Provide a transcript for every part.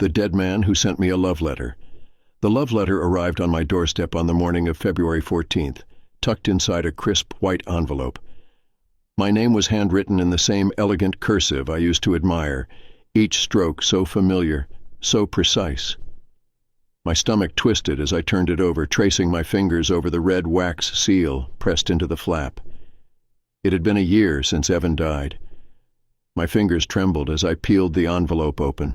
The dead man who sent me a love letter. The love letter arrived on my doorstep on the morning of February 14th, tucked inside a crisp white envelope. My name was handwritten in the same elegant cursive I used to admire, each stroke so familiar, so precise. My stomach twisted as I turned it over, tracing my fingers over the red wax seal pressed into the flap. It had been a year since Evan died. My fingers trembled as I peeled the envelope open.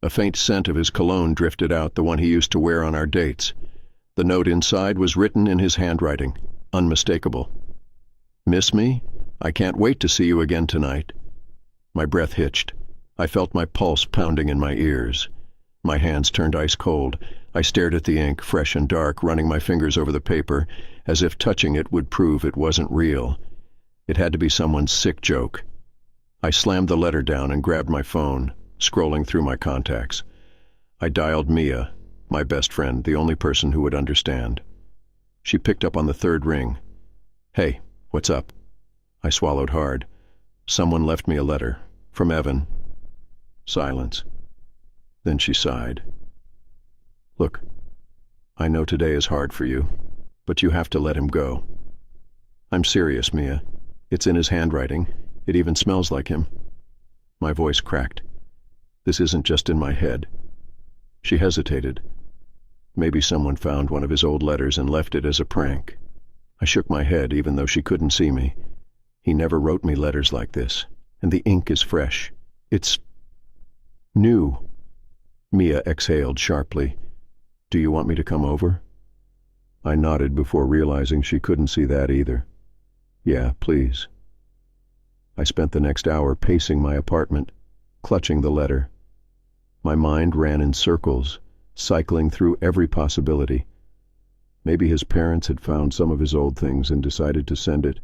A faint scent of his cologne drifted out, the one he used to wear on our dates. The note inside was written in his handwriting, unmistakable. "Miss me? I can't wait to see you again tonight." My breath hitched. I felt my pulse pounding in my ears. My hands turned ice cold. I stared at the ink, fresh and dark, running my fingers over the paper, as if touching it would prove it wasn't real. It had to be someone's sick joke. I slammed the letter down and grabbed my phone, scrolling through my contacts. I dialed Mia, my best friend, the only person who would understand. She picked up on the third ring. "Hey, what's up?" I swallowed hard. "Someone left me a letter. From Evan." Silence. Then she sighed. "Look, I know today is hard for you, but you have to let him go." "I'm serious, Mia. It's in his handwriting. It even smells like him." My voice cracked. "This isn't just in my head." She hesitated. Maybe someone found one of his old letters and left it as a prank. I shook my head, even though she couldn't see me. He never wrote me letters like this, and the ink is fresh. It's new. Mia exhaled sharply. "Do you want me to come over?" I nodded before realizing she couldn't see that either. "Yeah, please." I spent the next hour pacing my apartment, clutching the letter. My mind ran in circles, cycling through every possibility. Maybe his parents had found some of his old things and decided to send it,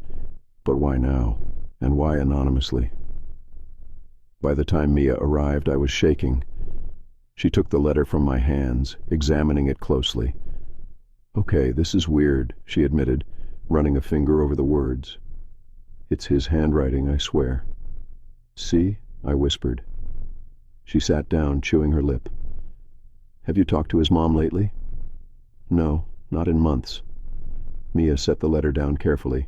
but why now, and why anonymously? By the time Mia arrived, I was shaking. She took the letter from my hands, examining it closely. "Okay, this is weird," she admitted, running a finger over the words. "It's his handwriting, I swear." "See?" I whispered. She sat down, chewing her lip. "Have you talked to his mom lately?" "No, not in months." Mia set the letter down carefully.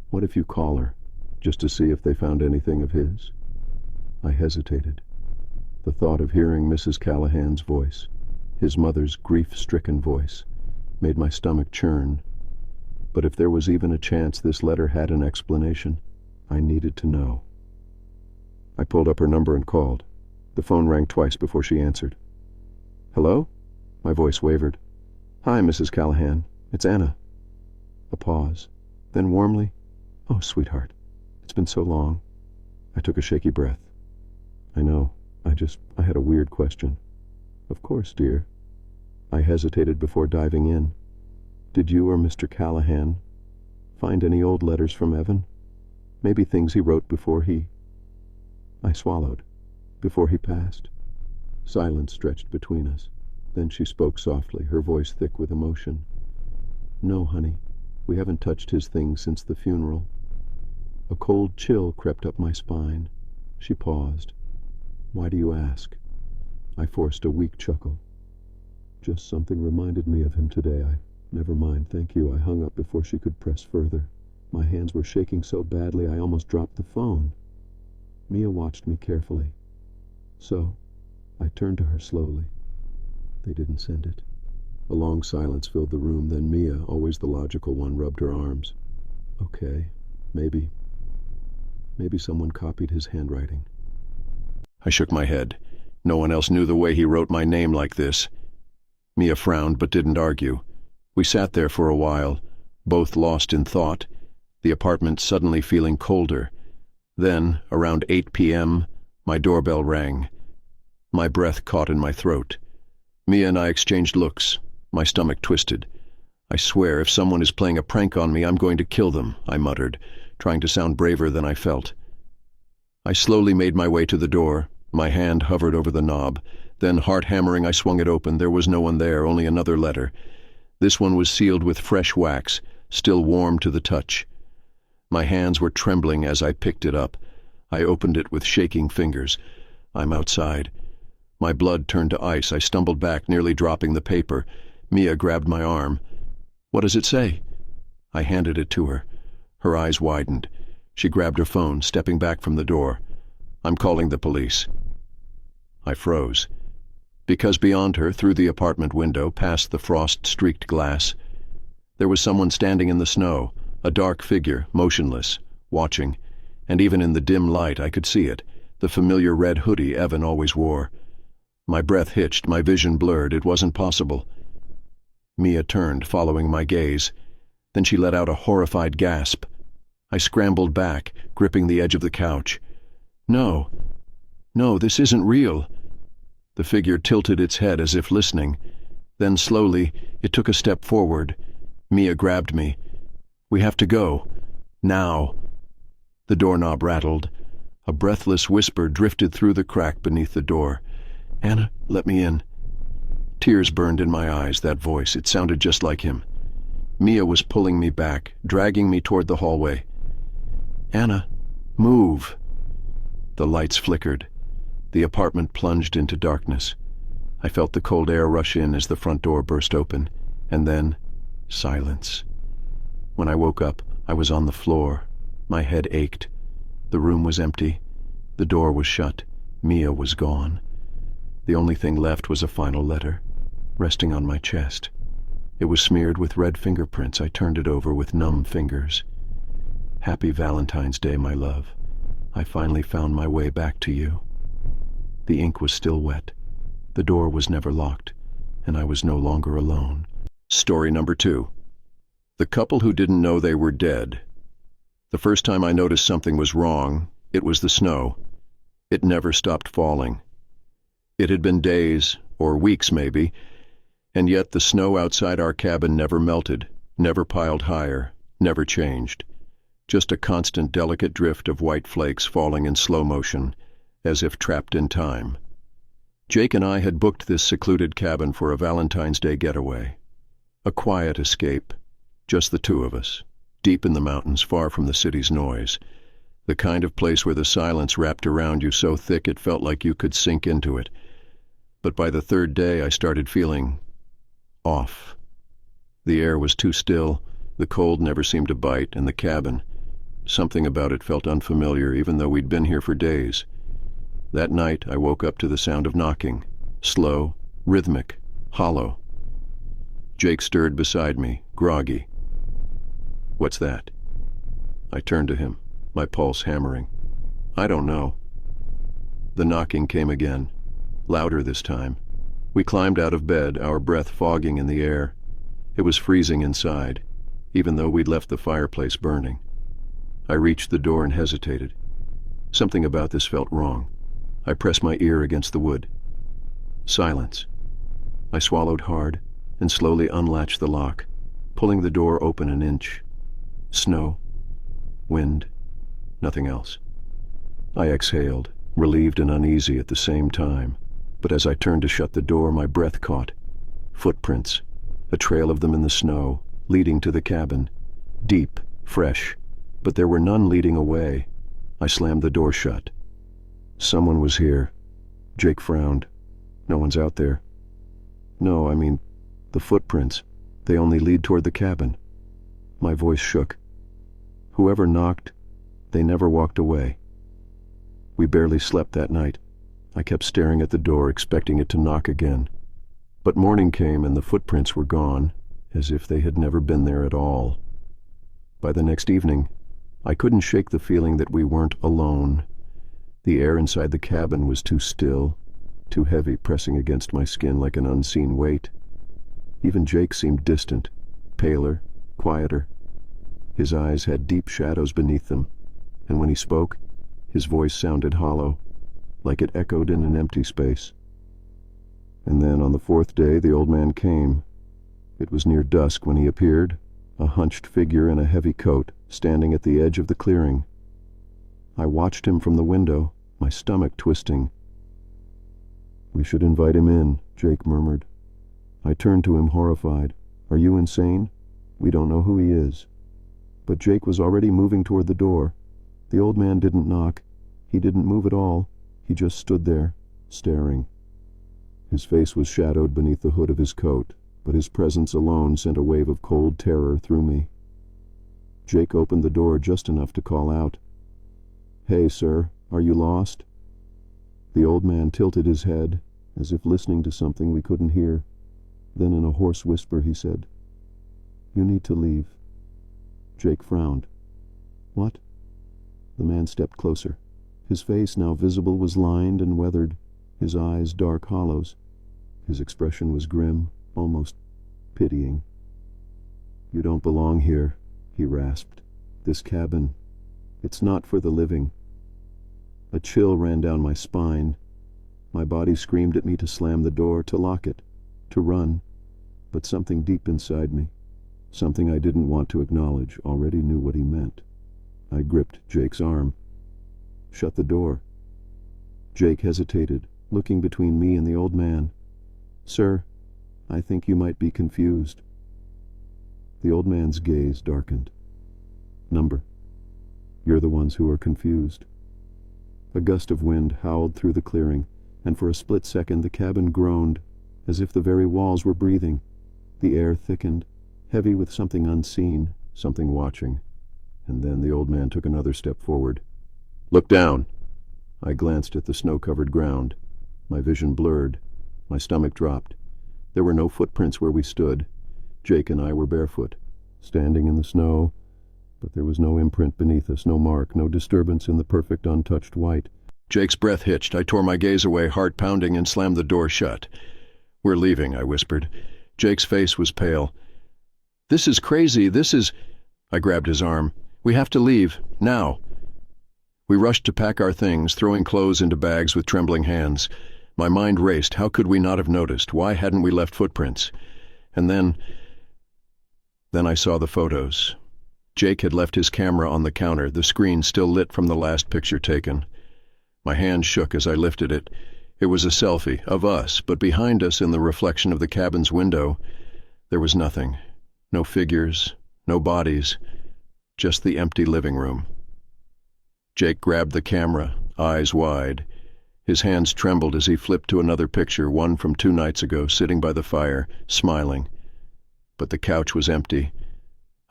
"What if you call her, just to see if they found anything of his?" I hesitated. The thought of hearing Mrs. Callahan's voice, his mother's grief-stricken voice, made my stomach churn. But if there was even a chance this letter had an explanation, I needed to know. I pulled up her number and called. The phone rang twice before she answered. "Hello?" My voice wavered. "Hi, Mrs. Callahan. It's Anna." A pause. Then warmly, "Oh, sweetheart. It's been so long." I took a shaky breath. "I know. I had a weird question." "Of course, dear." I hesitated before diving in. "Did you or Mr. Callahan find any old letters from Evan? Maybe things he wrote before he—" I swallowed. "Before he passed?" Silence stretched between us. Then she spoke softly, her voice thick with emotion. "No, honey. We haven't touched his things since the funeral." A cold chill crept up my spine. She paused. "Why do you ask?" I forced a weak chuckle. "Just something reminded me of him today. Never mind, thank you." I hung up before she could press further. My hands were shaking so badly I almost dropped the phone. Mia watched me carefully. "So?" I turned to her slowly. "They didn't send it." A long silence filled the room, then Mia, always the logical one, rubbed her arms. "Okay, maybe someone copied his handwriting." I shook my head. No one else knew the way he wrote my name like this. Mia frowned but didn't argue. We sat there for a while, both lost in thought, the apartment suddenly feeling colder. Then, around 8 p.m., my doorbell rang. My breath caught in my throat. Mia and I exchanged looks. My stomach twisted. "I swear, if someone is playing a prank on me, I'm going to kill them," I muttered, trying to sound braver than I felt. I slowly made my way to the door. My hand hovered over the knob. Then, heart-hammering, I swung it open. There was no one there, only another letter. This one was sealed with fresh wax, still warm to the touch. My hands were trembling as I picked it up. I opened it with shaking fingers. I'm outside. My blood turned to ice. I stumbled back, nearly dropping the paper. Mia grabbed my arm. "What does it say?" I handed it to her. Her eyes widened. She grabbed her phone, stepping back from the door. "I'm calling the police." I froze. Because beyond her, through the apartment window, past the frost-streaked glass, there was someone standing in the snow, a dark figure, motionless, watching, and even in the dim light I could see it, the familiar red hoodie Evan always wore. My breath hitched, my vision blurred. It wasn't possible. Mia turned, following my gaze. Then she let out a horrified gasp. I scrambled back, gripping the edge of the couch. No, this isn't real." The figure tilted its head as if listening. Then slowly, it took a step forward. Mia grabbed me. "We have to go. Now." The doorknob rattled. A breathless whisper drifted through the crack beneath the door. "Anna, let me in." Tears burned in my eyes, that voice. It sounded just like him. Mia was pulling me back, dragging me toward the hallway. "Anna, move." The lights flickered. The apartment plunged into darkness. I felt the cold air rush in as the front door burst open, and then silence. When I woke up, I was on the floor. My head ached. The room was empty. The door was shut. Mia was gone. The only thing left was a final letter, resting on my chest. It was smeared with red fingerprints. I turned it over with numb fingers. "Happy Valentine's Day, my love. I finally found my way back to you." The ink was still wet. The door was never locked, and I was no longer alone. Story number 2. The couple who didn't know they were dead. The first time I noticed something was wrong, it was the snow. It never stopped falling. It had been days, or weeks maybe, and yet the snow outside our cabin never melted, never piled higher, never changed. Just a constant delicate drift of white flakes falling in slow motion, as if trapped in time. Jake and I had booked this secluded cabin for a Valentine's Day getaway. A quiet escape, just the two of us, deep in the mountains, far from the city's noise. The kind of place where the silence wrapped around you so thick it felt like you could sink into it. But by the third day I started feeling off. The air was too still, the cold never seemed to bite, and the cabin, something about it felt unfamiliar even though we'd been here for days. That night I woke up to the sound of knocking, slow, rhythmic, hollow. Jake stirred beside me, groggy. "What's that?" I turned to him, my pulse hammering. "I don't know." The knocking came again, louder this time. We climbed out of bed, our breath fogging in the air. It was freezing inside, even though we'd left the fireplace burning. I reached the door and hesitated. Something about this felt wrong. I pressed my ear against the wood. Silence. I swallowed hard and slowly unlatched the lock, pulling the door open an inch. Snow, wind, nothing else. I exhaled, relieved and uneasy at the same time, but as I turned to shut the door, my breath caught. Footprints, a trail of them in the snow, leading to the cabin. Deep, fresh, but there were none leading away. I slammed the door shut. Someone was here. Jake frowned. "No one's out there." "No, I mean, the footprints. They only lead toward the cabin." My voice shook. "Whoever knocked, they never walked away." We barely slept that night. I kept staring at the door, expecting it to knock again. But morning came and the footprints were gone, as if they had never been there at all. By the next evening, I couldn't shake the feeling that we weren't alone. The air inside the cabin was too still, too heavy, pressing against my skin like an unseen weight. Even Jake seemed distant, paler, quieter. His eyes had deep shadows beneath them, and when he spoke, his voice sounded hollow, like it echoed in an empty space. And then on the fourth day the old man came. It was near dusk when he appeared, a hunched figure in a heavy coat, standing at the edge of the clearing. I watched him from the window, my stomach twisting. "We should invite him in," Jake murmured. I turned to him, horrified. "Are you insane? We don't know who he is." But Jake was already moving toward the door. The old man didn't knock. He didn't move at all. He just stood there, staring. His face was shadowed beneath the hood of his coat, but his presence alone sent a wave of cold terror through me. Jake opened the door just enough to call out, "Hey, sir, are you lost?" The old man tilted his head, as if listening to something we couldn't hear. Then in a hoarse whisper he said, "You need to leave." Jake frowned. "What?" The man stepped closer. His face, now visible, was lined and weathered, his eyes dark hollows. His expression was grim, almost pitying. "You don't belong here," he rasped. "This cabin, it's not for the living." A chill ran down my spine. My body screamed at me to slam the door, to lock it, to run. But something deep inside me, something I didn't want to acknowledge, already knew what he meant. I gripped Jake's arm. "Shut the door." Jake hesitated, looking between me and the old man. "Sir, I think you might be confused." The old man's gaze darkened. "Number. You're the ones who are confused." A gust of wind howled through the clearing, and for a split second the cabin groaned, as if the very walls were breathing. The air thickened, heavy with something unseen, something watching. And then the old man took another step forward. "Look down." I glanced at the snow-covered ground. My vision blurred. My stomach dropped. There were no footprints where we stood. Jake and I were barefoot, standing in the snow, but there was no imprint beneath us, no mark, no disturbance in the perfect untouched white. Jake's breath hitched. I tore my gaze away, heart pounding, and slammed the door shut. "We're leaving," I whispered. Jake's face was pale. "This is crazy, this is—" I grabbed his arm. "We have to leave, now." We rushed to pack our things, throwing clothes into bags with trembling hands. My mind raced. How could we not have noticed? Why hadn't we left footprints? And then I saw the photos. Jake had left his camera on the counter, the screen still lit from the last picture taken. My hand shook as I lifted it. It was a selfie, of us, but behind us in the reflection of the cabin's window, there was nothing. No figures, no bodies, just the empty living room. Jake grabbed the camera, eyes wide. His hands trembled as he flipped to another picture, one from 2 nights ago, sitting by the fire, smiling. But the couch was empty.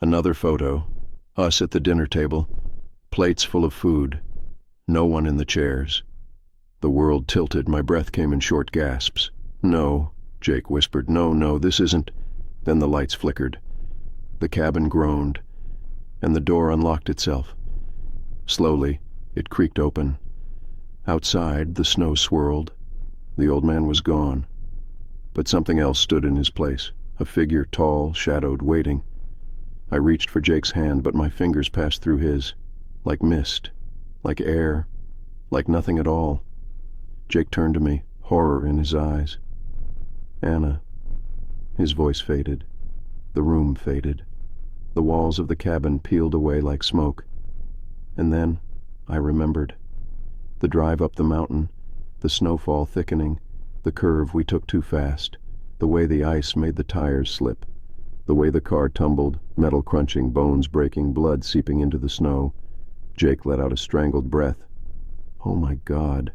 Another photo, us at the dinner table, plates full of food, no one in the chairs. The world tilted, my breath came in short gasps. "No," Jake whispered, no, this isn't—" Then the lights flickered. The cabin groaned, and the door unlocked itself. Slowly, it creaked open. Outside, the snow swirled. The old man was gone. But something else stood in his place, a figure tall, shadowed, waiting. I reached for Jake's hand, but my fingers passed through his, like mist, like air, like nothing at all. Jake turned to me, horror in his eyes. "Anna." His voice faded. The room faded. The walls of the cabin peeled away like smoke. And then I remembered. The drive up the mountain, the snowfall thickening, the curve we took too fast, the way the ice made the tires slip, the way the car tumbled, metal crunching, bones breaking, blood seeping into the snow. Jake let out a strangled breath. Oh my God.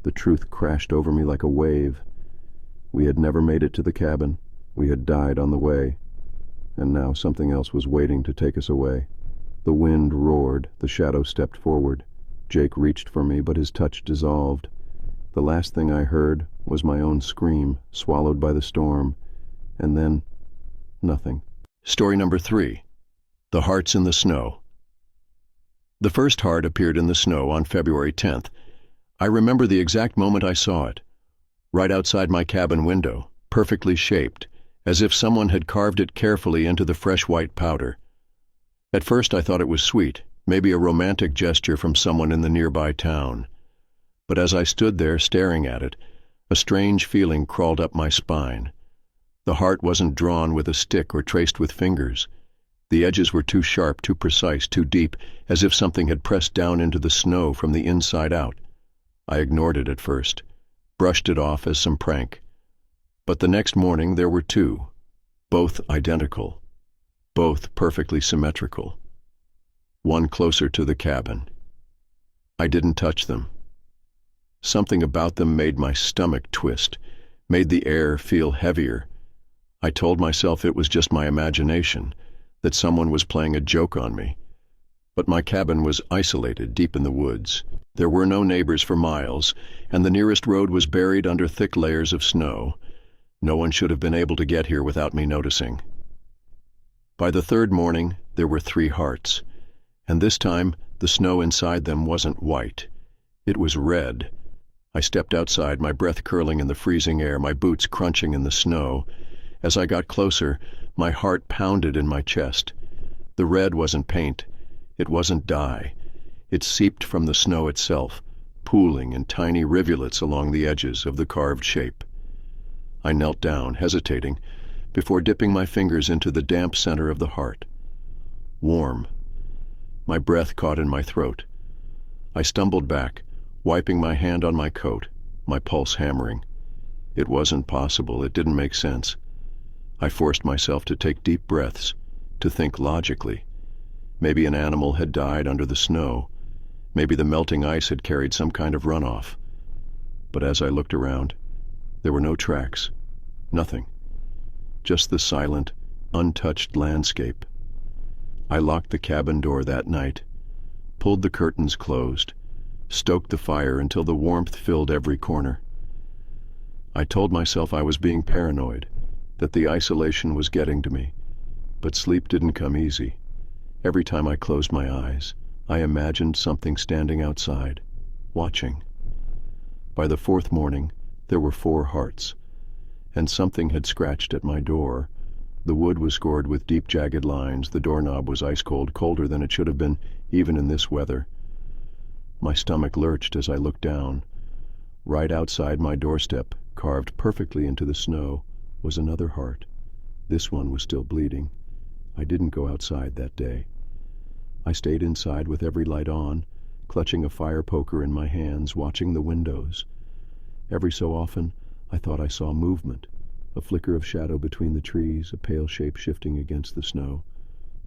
The truth crashed over me like a wave. We had never made it to the cabin. We had died on the way. And now something else was waiting to take us away. The wind roared, the shadow stepped forward. Jake reached for me, but his touch dissolved. The last thing I heard was my own scream, swallowed by the storm. And then, nothing. Story number 3. The Hearts in the Snow. The first heart appeared in the snow on February 10th. I remember the exact moment I saw it. Right outside my cabin window, perfectly shaped, as if someone had carved it carefully into the fresh white powder. At first I thought it was sweet, maybe a romantic gesture from someone in the nearby town. But as I stood there staring at it, a strange feeling crawled up my spine. The heart wasn't drawn with a stick or traced with fingers. The edges were too sharp, too precise, too deep, as if something had pressed down into the snow from the inside out. I ignored it at first, brushed it off as some prank. But the next morning there were 2, both identical, both perfectly symmetrical. One closer to the cabin. I didn't touch them. Something about them made my stomach twist, made the air feel heavier. I told myself it was just my imagination, that someone was playing a joke on me. But my cabin was isolated deep in the woods. There were no neighbors for miles, and the nearest road was buried under thick layers of snow. No one should have been able to get here without me noticing. By the third morning, there were 3 hearts, and this time the snow inside them wasn't white. It was red. I stepped outside, my breath curling in the freezing air, my boots crunching in the snow. As I got closer, my heart pounded in my chest. The red wasn't paint. It wasn't dye. It seeped from the snow itself, pooling in tiny rivulets along the edges of the carved shape. I knelt down, hesitating, before dipping my fingers into the damp center of the heart. Warm. My breath caught in my throat. I stumbled back, wiping my hand on my coat, my pulse hammering. It wasn't possible. It didn't make sense. I forced myself to take deep breaths, to think logically. Maybe an animal had died under the snow. Maybe the melting ice had carried some kind of runoff. But as I looked around, there were no tracks. Nothing. Just the silent, untouched landscape. I locked the cabin door that night, pulled the curtains closed, stoked the fire until the warmth filled every corner. I told myself I was being paranoid, that the isolation was getting to me, but sleep didn't come easy. Every time I closed my eyes, I imagined something standing outside, watching. By the 4th morning, there were 4 hearts, and something had scratched at my door. The wood was scored with deep, jagged lines. The doorknob was ice-cold, colder than it should have been, even in this weather. My stomach lurched as I looked down. Right outside my doorstep, carved perfectly into the snow, was another heart. This one was still bleeding. I didn't go outside that day. I stayed inside with every light on, clutching a fire poker in my hands, watching the windows. Every so often, I thought I saw movement, a flicker of shadow between the trees, a pale shape shifting against the snow.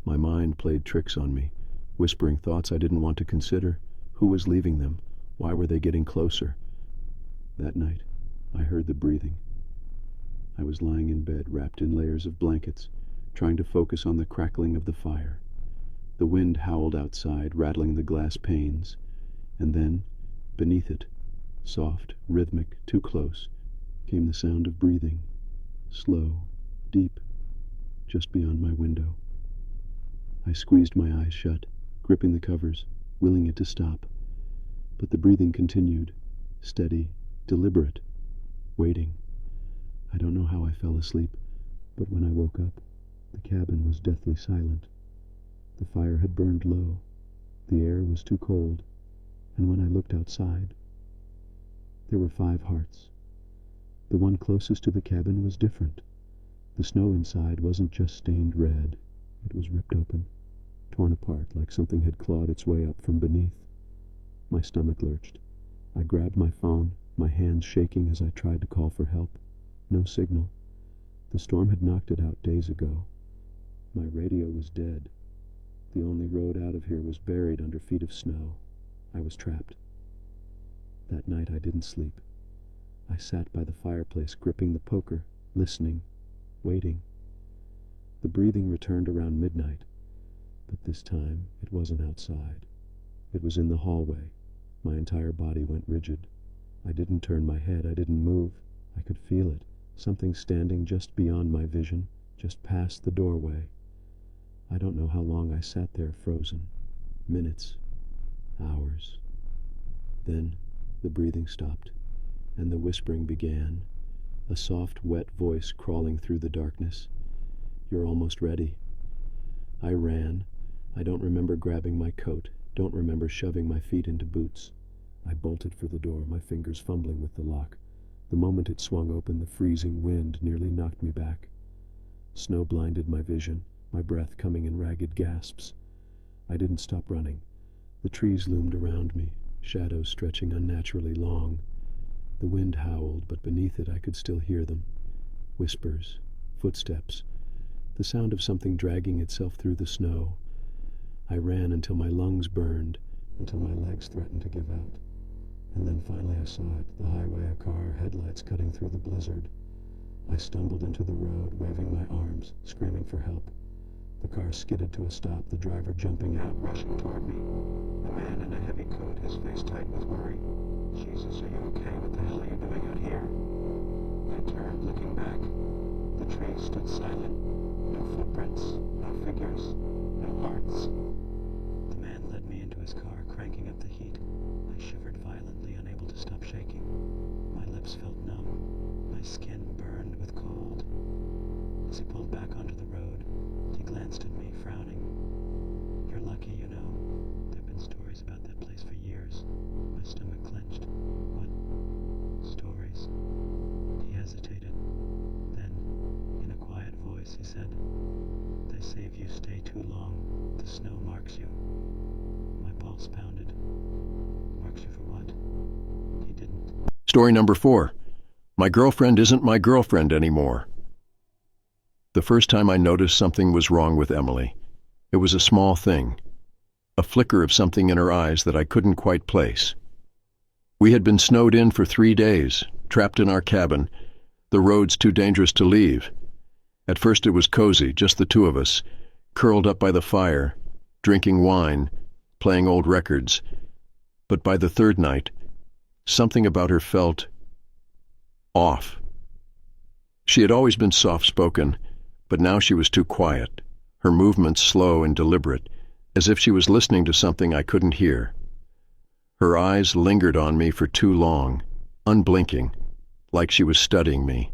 My mind played tricks on me, whispering thoughts I didn't want to consider. Who was leaving them? Why were they getting closer? That night, I heard the breathing. I was lying in bed, wrapped in layers of blankets, trying to focus on the crackling of the fire. The wind howled outside, rattling the glass panes, and then, beneath it, soft, rhythmic, too close, came the sound of breathing, slow, deep, just beyond my window. I squeezed my eyes shut, gripping the covers, willing it to stop, but the breathing continued, steady, deliberate, waiting. I don't know how I fell asleep, but when I woke up, the cabin was deathly silent. The fire had burned low, the air was too cold, and when I looked outside, there were 5 hearts. The one closest to the cabin was different. The snow inside wasn't just stained red, it was ripped open, torn apart like something had clawed its way up from beneath. My stomach lurched. I grabbed my phone, my hands shaking as I tried to call for help. No signal. The storm had knocked it out days ago. My radio was dead. The only road out of here was buried under feet of snow. I was trapped. That night I didn't sleep. I sat by the fireplace, gripping the poker, listening, waiting. The breathing returned around midnight, but this time it wasn't outside. It was in the hallway. My entire body went rigid. I didn't turn my head. I didn't move. I could feel it. Something standing just beyond my vision, just past the doorway. I don't know how long I sat there frozen. Minutes. Hours. Then the breathing stopped, and the whispering began, a soft, wet voice crawling through the darkness. "You're almost ready." I ran. I don't remember grabbing my coat, don't remember shoving my feet into boots. I bolted for the door, my fingers fumbling with the lock. The moment it swung open, the freezing wind nearly knocked me back. Snow blinded my vision, my breath coming in ragged gasps. I didn't stop running. The trees loomed around me, shadows stretching unnaturally long. The wind howled, but beneath it I could still hear them. Whispers, footsteps, the sound of something dragging itself through the snow. I ran until my lungs burned, until my legs threatened to give out. And then finally I saw it, the highway, a car, headlights cutting through the blizzard. I stumbled into the road, waving my arms, screaming for help. The car skidded to a stop, the driver jumping out, rushing toward me. A man in a heavy coat, his face tight with worry. "Jesus, are you okay? What the hell are you doing out here?" I turned, looking back. The trees stood silent. No footprints, no figures, no hearts. The man led me into his car, cranking up the heat. I shivered violently, unable to stop shaking. My lips felt numb. My skin burned with cold. As he pulled back onto the road, he glanced at me, frowning. "You're lucky, you know. There've been stories about that place for years." My stomach clenched. "What stories?" He hesitated. Then, in a quiet voice, he said, "They say if you stay too long, the snow marks you." My pulse pounded. "Marks you for what?" He didn't. Story number 4. My girlfriend isn't my girlfriend anymore. The first time I noticed something was wrong with Emily, it was a small thing, a flicker of something in her eyes that I couldn't quite place. We had been snowed in for 3 days, trapped in our cabin, the roads too dangerous to leave. At first it was cozy, just the two of us, curled up by the fire, drinking wine, playing old records. But by the third night, something about her felt off. She had always been soft-spoken, but now she was too quiet, her movements slow and deliberate, as if she was listening to something I couldn't hear. Her eyes lingered on me for too long, unblinking, like she was studying me.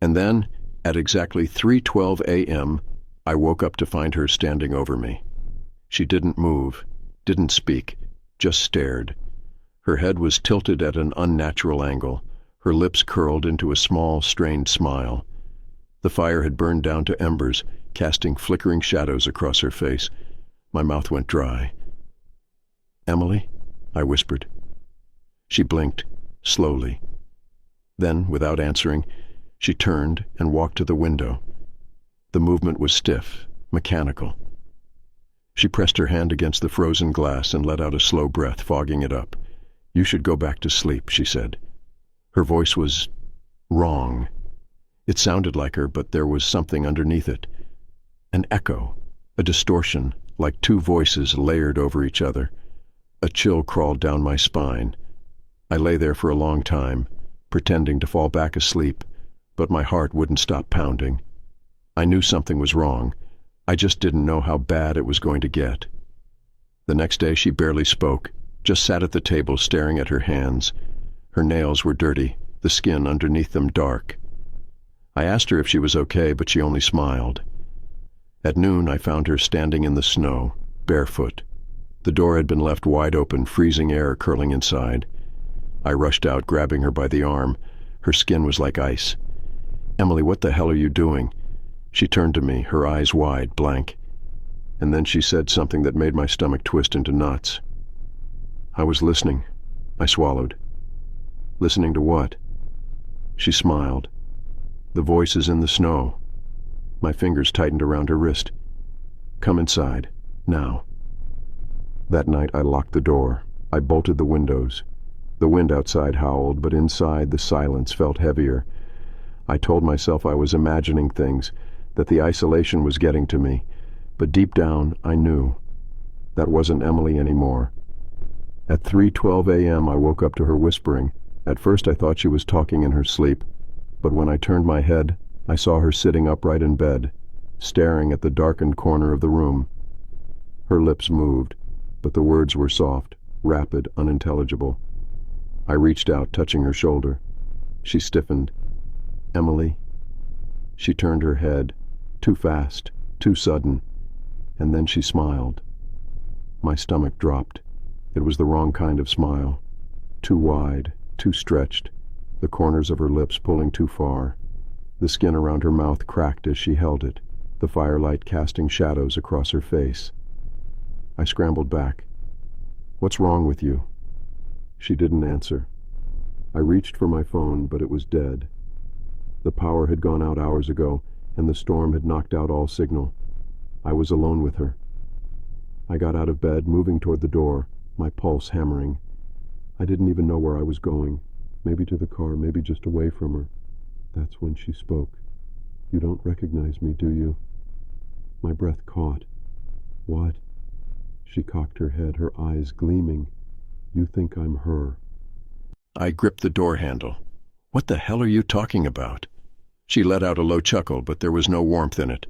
And then, at exactly 3:12 a.m., I woke up to find her standing over me. She didn't move, didn't speak, just stared. Her head was tilted at an unnatural angle, her lips curled into a small, strained smile. The fire had burned down to embers, casting flickering shadows across her face. My mouth went dry. "Emily?" I whispered. She blinked, slowly. Then, without answering, she turned and walked to the window. The movement was stiff, mechanical. She pressed her hand against the frozen glass and let out a slow breath, fogging it up. "You should go back to sleep," she said. Her voice was wrong. It sounded like her, but there was something underneath it. An echo, a distortion, like two voices layered over each other. A chill crawled down my spine. I lay there for a long time, pretending to fall back asleep, but my heart wouldn't stop pounding. I knew something was wrong. I just didn't know how bad it was going to get. The next day she barely spoke, just sat at the table staring at her hands. Her nails were dirty, the skin underneath them dark. I asked her if she was okay, but she only smiled. At noon I found her standing in the snow, barefoot. The door had been left wide open, freezing air curling inside. I rushed out, grabbing her by the arm. Her skin was like ice. "Emily, what the hell are you doing?" She turned to me, her eyes wide, blank. And then she said something that made my stomach twist into knots. "I was listening." I swallowed. "Listening to what?" She smiled. "The voices in the snow." My fingers tightened around her wrist. "Come inside, now." That night I locked the door. I bolted the windows. The wind outside howled, but inside the silence felt heavier. I told myself I was imagining things, that the isolation was getting to me, but deep down I knew. That wasn't Emily anymore. At 3:12 a.m. I woke up to her whispering. At first I thought she was talking in her sleep, but when I turned my head, I saw her sitting upright in bed, staring at the darkened corner of the room. Her lips moved, but the words were soft, rapid, unintelligible. I reached out, touching her shoulder. She stiffened. "Emily?" She turned her head, too fast, too sudden, and then she smiled. My stomach dropped. It was the wrong kind of smile. Too wide, too stretched, the corners of her lips pulling too far. The skin around her mouth cracked as she held it, the firelight casting shadows across her face. I scrambled back. "What's wrong with you?" She didn't answer. I reached for my phone, but it was dead. The power had gone out hours ago, and the storm had knocked out all signal. I was alone with her. I got out of bed, moving toward the door, my pulse hammering. I didn't even know where I was going. Maybe to the car, maybe just away from her. That's when she spoke. "You don't recognize me, do you?" My breath caught. "What?" She cocked her head, her eyes gleaming. "You think I'm her." I gripped the door handle. "What the hell are you talking about?" She let out a low chuckle, but there was no warmth in it.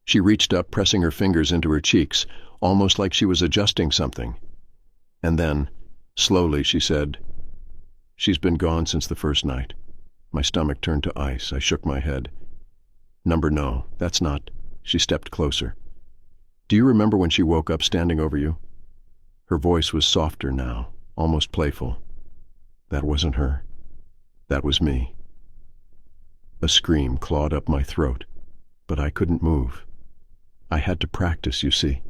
She reached up, pressing her fingers into her cheeks, almost like she was adjusting something. And then, slowly, she said, "She's been gone since the first night." My stomach turned to ice. I shook my head. No, that's not." She stepped closer. "Do you remember when she woke up standing over you?" Her voice was softer now, almost playful. "That wasn't her. That was me." A scream clawed up my throat, but I couldn't move. I had to practice, you see.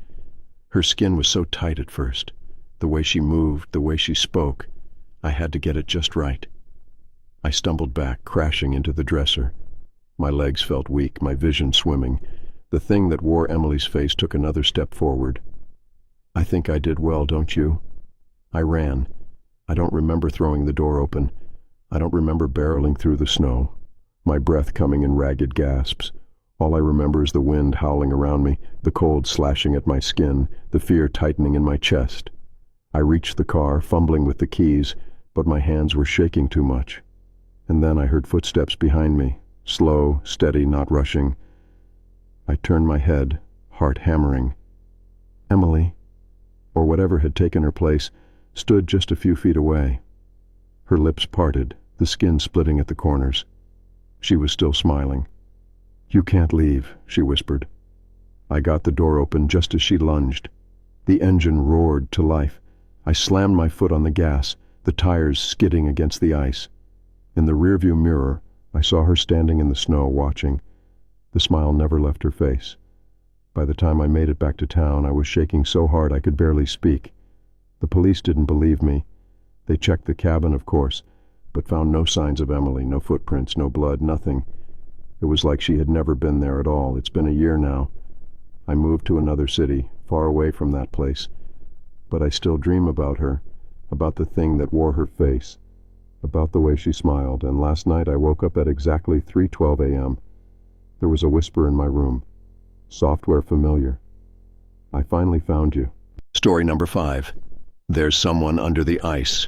Her skin was so tight at first. The way she moved, the way she spoke, I had to get it just right. I stumbled back, crashing into the dresser. My legs felt weak, my vision swimming. The thing that wore Emily's face took another step forward. "I think I did well, don't you?" I ran. I don't remember throwing the door open. I don't remember barreling through the snow, my breath coming in ragged gasps. All I remember is the wind howling around me, the cold slashing at my skin, the fear tightening in my chest. I reached the car, fumbling with the keys, but my hands were shaking too much. And then I heard footsteps behind me, slow, steady, not rushing. I turned my head, heart hammering. Emily, or whatever had taken her place, stood just a few feet away. Her lips parted, the skin splitting at the corners. She was still smiling. "You can't leave," she whispered. I got the door open just as she lunged. The engine roared to life. I slammed my foot on the gas, the tires skidding against the ice. In the rearview mirror, I saw her standing in the snow, watching. The smile never left her face. By the time I made it back to town, I was shaking so hard I could barely speak. The police didn't believe me. They checked the cabin, of course, but found no signs of Emily, no footprints, no blood, nothing. It was like she had never been there at all. It's been a year now. I moved to another city, far away from that place. But I still dream about her, about the thing that wore her face, about the way she smiled, and last night I woke up at exactly 3:12 a.m. There was a whisper in my room. Software familiar. "I finally found you." Story number 5. There's someone under the ice.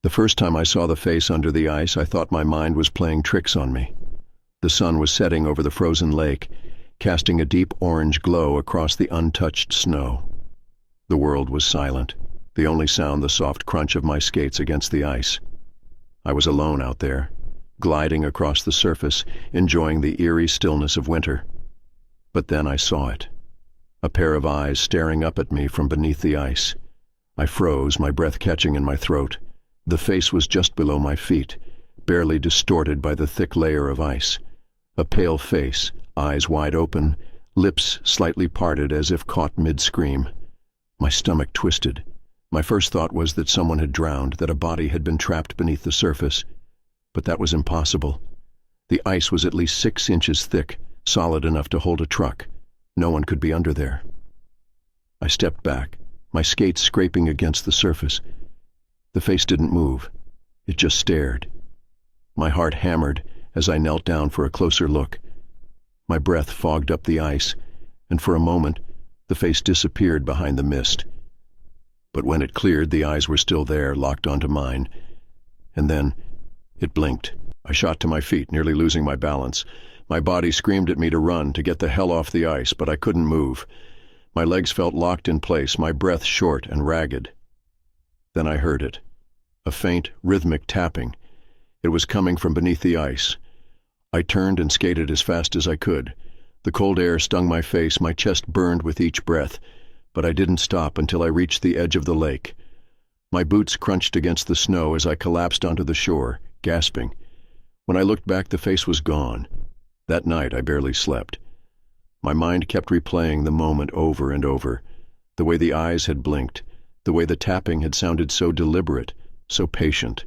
The first time I saw the face under the ice, I thought my mind was playing tricks on me. The sun was setting over the frozen lake, casting a deep orange glow across the untouched snow. The world was silent, the only sound the soft crunch of my skates against the ice. I was alone out there, gliding across the surface, enjoying the eerie stillness of winter. But then I saw it. A pair of eyes staring up at me from beneath the ice. I froze, my breath catching in my throat. The face was just below my feet, barely distorted by the thick layer of ice. A pale face, eyes wide open, lips slightly parted as if caught mid-scream. My stomach twisted. My first thought was that someone had drowned, that a body had been trapped beneath the surface. But that was impossible. The ice was at least 6 inches thick, solid enough to hold a truck. No one could be under there. I stepped back, my skates scraping against the surface. The face didn't move. It just stared. My heart hammered as I knelt down for a closer look. My breath fogged up the ice, and for a moment, the face disappeared behind the mist. But when it cleared, the eyes were still there, locked onto mine. And then, it blinked. I shot to my feet, nearly losing my balance. My body screamed at me to run, to get the hell off the ice, but I couldn't move. My legs felt locked in place, my breath short and ragged. Then I heard it. A faint, rhythmic tapping. It was coming from beneath the ice. I turned and skated as fast as I could. The cold air stung my face, my chest burned with each breath, but I didn't stop until I reached the edge of the lake. My boots crunched against the snow as I collapsed onto the shore, gasping. When I looked back, the face was gone. That night I barely slept. My mind kept replaying the moment over and over, the way the eyes had blinked, the way the tapping had sounded so deliberate, so patient.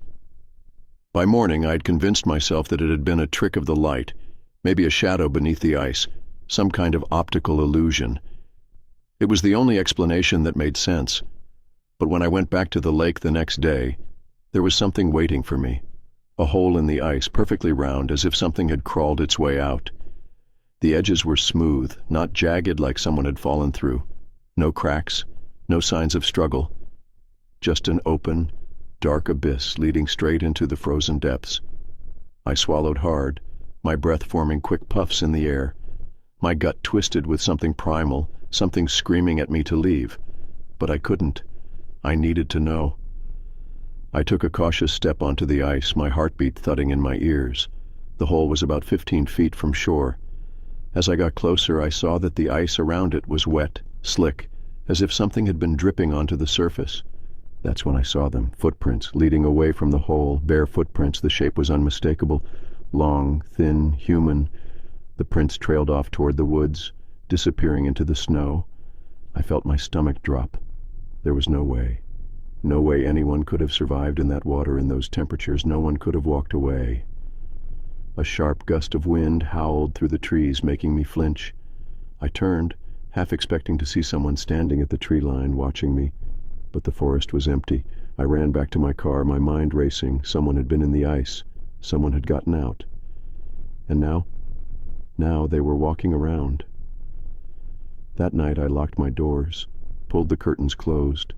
By morning I'd convinced myself that it had been a trick of the light, maybe a shadow beneath the ice, some kind of optical illusion. It was the only explanation that made sense. But when I went back to the lake the next day, There was something waiting for me. A hole in the ice, perfectly round, as if something had crawled its way out. The edges were smooth, not jagged like someone had fallen through. No cracks, no signs of struggle. Just an open, dark abyss leading straight into the frozen depths. I swallowed hard, my breath forming quick puffs in the air. My gut twisted with something primal, something screaming at me to leave. But I couldn't. I needed to know. I took a cautious step onto the ice, my heartbeat thudding in my ears. The hole was about 15 feet from shore. As I got closer, I saw that the ice around it was wet, slick, as if something had been dripping onto the surface. That's when I saw them, footprints leading away from the hole, bare footprints. The shape was unmistakable, long, thin, human. The prints trailed off toward the woods, disappearing into the snow. I felt my stomach drop. There was no way. No way anyone could have survived in that water in those temperatures. No one could have walked away. A sharp gust of wind howled through the trees, making me flinch. I turned, half expecting to see someone standing at the tree line watching me. But the forest was empty. I ran back to my car, my mind racing. Someone had been in the ice. Someone had gotten out. And now they were walking around. That night I locked my doors, pulled the curtains closed.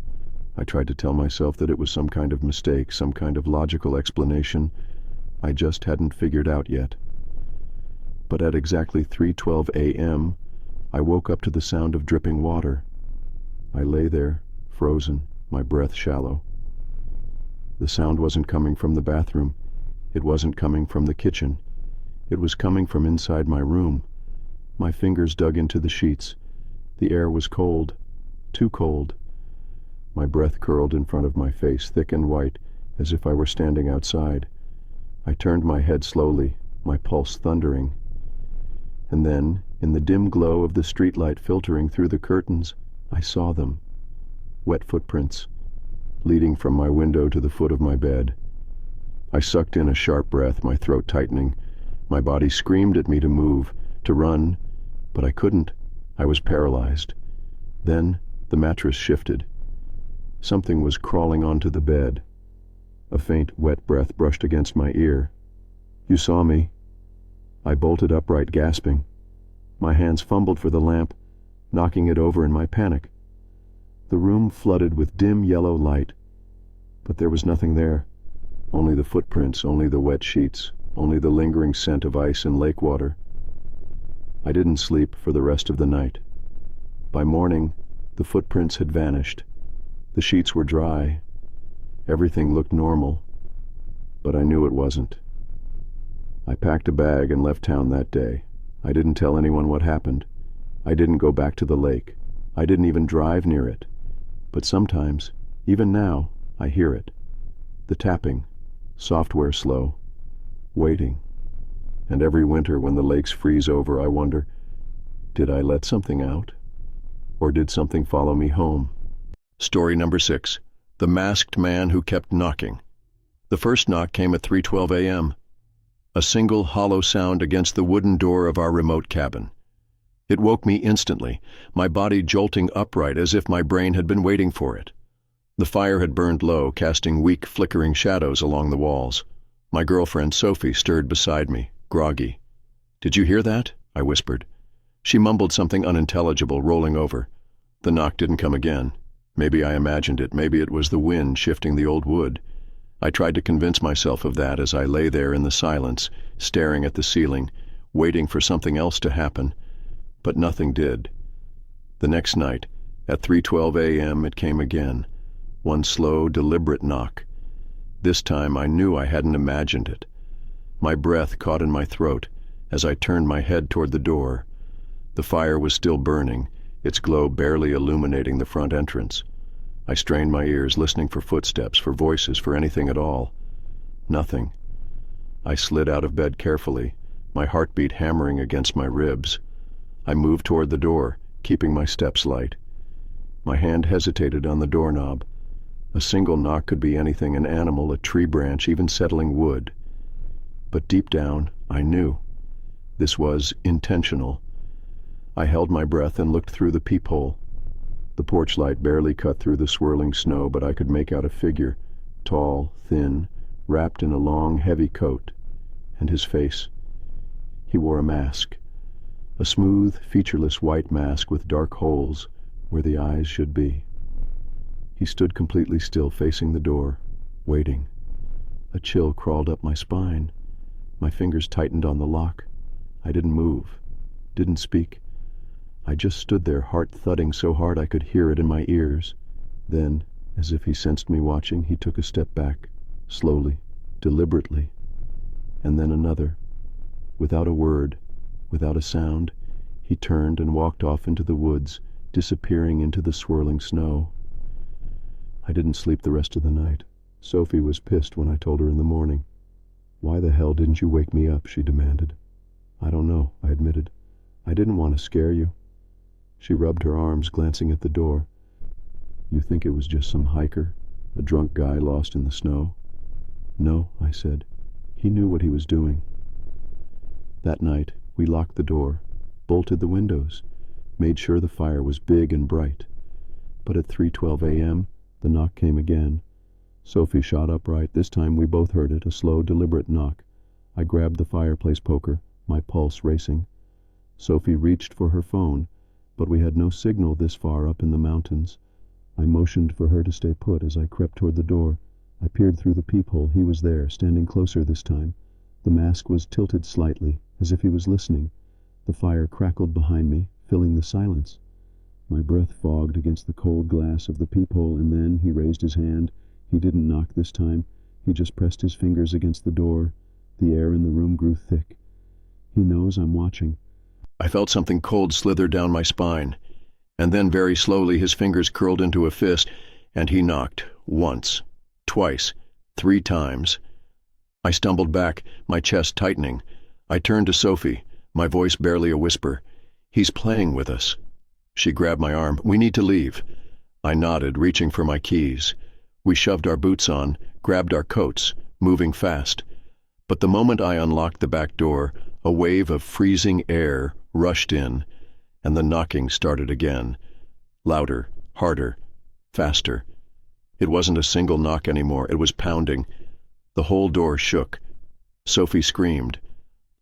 I tried to tell myself that it was some kind of mistake, some kind of logical explanation I just hadn't figured out yet. But at exactly 3:12 a.m., I woke up to the sound of dripping water. I lay there, frozen, my breath shallow. The sound wasn't coming from the bathroom. It wasn't coming from the kitchen. It was coming from inside my room. My fingers dug into the sheets. The air was cold, too cold. My breath curled in front of my face, thick and white, as if I were standing outside. I turned my head slowly, my pulse thundering. And then, in the dim glow of the streetlight filtering through the curtains, I saw them. Wet footprints, leading from my window to the foot of my bed. I sucked in a sharp breath, my throat tightening. My body screamed at me to move, to run, but I couldn't. I was paralyzed. Then the mattress shifted. Something was crawling onto the bed. A faint, wet breath brushed against my ear. "You saw me." I bolted upright, gasping. My hands fumbled for the lamp, knocking it over in my panic. The room flooded with dim yellow light, but there was nothing there. Only the footprints, only the wet sheets, only the lingering scent of ice and lake water. I didn't sleep for the rest of the night. By morning, the footprints had vanished. The sheets were dry. Everything looked normal, but I knew it wasn't. I packed a bag and left town that day. I didn't tell anyone what happened. I didn't go back to the lake. I didn't even drive near it. But sometimes, even now, I hear it. The tapping, software slow, waiting. And every winter when the lakes freeze over, I wonder, did I let something out? Or did something follow me home? Story number 6. The Masked Man Who Kept Knocking. The first knock came at 3:12 a.m. A single hollow sound against the wooden door of our remote cabin. It woke me instantly, my body jolting upright as if my brain had been waiting for it. The fire had burned low, casting weak, flickering shadows along the walls. My girlfriend Sophie stirred beside me, groggy. "Did you hear that?" I whispered. She mumbled something unintelligible, rolling over. The knock didn't come again. Maybe I imagined it. Maybe it was the wind shifting the old wood. I tried to convince myself of that as I lay there in the silence, staring at the ceiling, waiting for something else to happen. But nothing did. The next night, at 3:12 a.m., it came again. One slow, deliberate knock. This time I knew I hadn't imagined it. My breath caught in my throat as I turned my head toward the door. The fire was still burning, its glow barely illuminating the front entrance. I strained my ears, listening for footsteps, for voices, for anything at all. Nothing. I slid out of bed carefully, my heartbeat hammering against my ribs. I moved toward the door, keeping my steps light. My hand hesitated on the doorknob. A single knock could be anything, an animal, a tree branch, even settling wood. But deep down, I knew. This was intentional. I held my breath and looked through the peephole. The porch light barely cut through the swirling snow, but I could make out a figure, tall, thin, wrapped in a long, heavy coat, and his face. He wore a mask, a smooth, featureless white mask with dark holes where the eyes should be. He stood completely still, facing the door, waiting. A chill crawled up my spine. My fingers tightened on the lock. I didn't move, didn't speak. I just stood there, heart thudding so hard I could hear it in my ears. Then, as if he sensed me watching, he took a step back, slowly, deliberately, and then another. Without a word, without a sound, he turned and walked off into the woods, disappearing into the swirling snow. I didn't sleep the rest of the night. Sophie was pissed when I told her in the morning. "Why the hell didn't you wake me up?" she demanded. "I don't know," I admitted. "I didn't want to scare you." She rubbed her arms, glancing at the door. "You think it was just some hiker, a drunk guy lost in the snow?" "No," I said. "He knew what he was doing." That night, we locked the door, bolted the windows, made sure the fire was big and bright. But at 3:12 a.m., the knock came again. Sophie shot upright. This time we both heard it, a slow, deliberate knock. I grabbed the fireplace poker, my pulse racing. Sophie reached for her phone, but we had no signal this far up in the mountains. I motioned for her to stay put as I crept toward the door. I peered through the peephole. He was there, standing closer this time. The mask was tilted slightly, as if he was listening. The fire crackled behind me, filling the silence. My breath fogged against the cold glass of the peephole, and then he raised his hand. He didn't knock this time. He just pressed his fingers against the door. The air in the room grew thick. He knows I'm watching. I felt something cold slither down my spine, and then very slowly his fingers curled into a fist, and he knocked, once, twice, 3 times. I stumbled back, my chest tightening. I turned to Sophie, my voice barely a whisper. "He's playing with us." She grabbed my arm. "We need to leave." I nodded, reaching for my keys. We shoved our boots on, grabbed our coats, moving fast. But the moment I unlocked the back door, a wave of freezing air rushed in, and the knocking started again. Louder, harder, faster. It wasn't a single knock anymore. It was pounding. The whole door shook. Sophie screamed.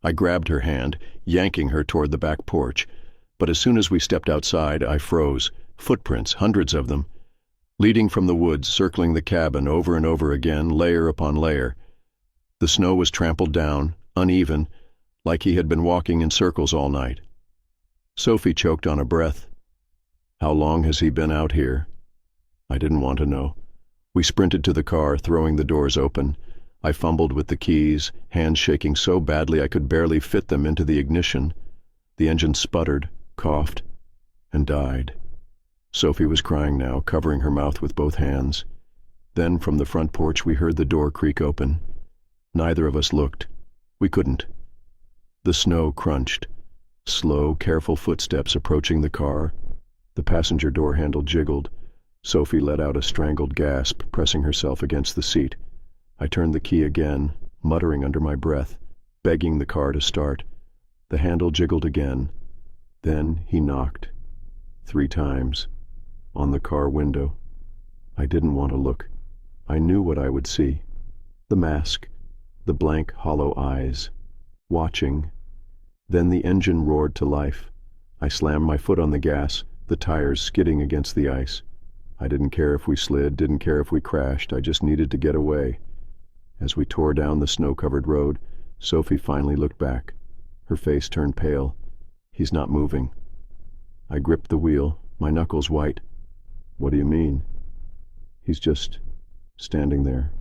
I grabbed her hand, yanking her toward the back porch. But as soon as we stepped outside, I froze. Footprints, hundreds of them, leading from the woods, circling the cabin over and over again, layer upon layer. The snow was trampled down, uneven, like he had been walking in circles all night. Sophie choked on a breath. "How long has he been out here?" I didn't want to know. We sprinted to the car, throwing the doors open. I fumbled with the keys, hands shaking so badly I could barely fit them into the ignition. The engine sputtered, coughed, and died. Sophie was crying now, covering her mouth with both hands. Then from the front porch we heard the door creak open. Neither of us looked. We couldn't. The snow crunched. Slow, careful footsteps approaching the car. The passenger door handle jiggled. Sophie let out a strangled gasp, pressing herself against the seat. I turned the key again, muttering under my breath, begging the car to start. The handle jiggled again. Then he knocked. 3 times. On the car window. I didn't want to look. I knew what I would see. The mask. The blank, hollow eyes. Watching. Then the engine roared to life. I slammed my foot on the gas, the tires skidding against the ice. I didn't care if we slid, didn't care if we crashed. I just needed to get away. As we tore down the snow-covered road, Sophie finally looked back. Her face turned pale. "He's not moving." I gripped the wheel, my knuckles white. "What do you mean?" "He's just standing there."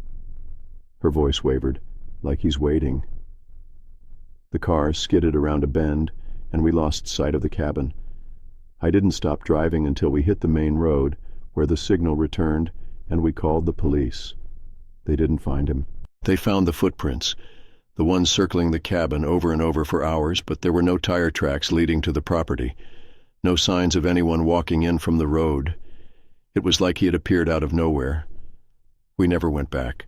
Her voice wavered, like he's waiting. The car skidded around a bend, and we lost sight of the cabin. I didn't stop driving until we hit the main road, where the signal returned, and we called the police. They didn't find him. They found the footprints, the ones circling the cabin over and over for hours, but there were no tire tracks leading to the property, no signs of anyone walking in from the road. It was like he had appeared out of nowhere. We never went back.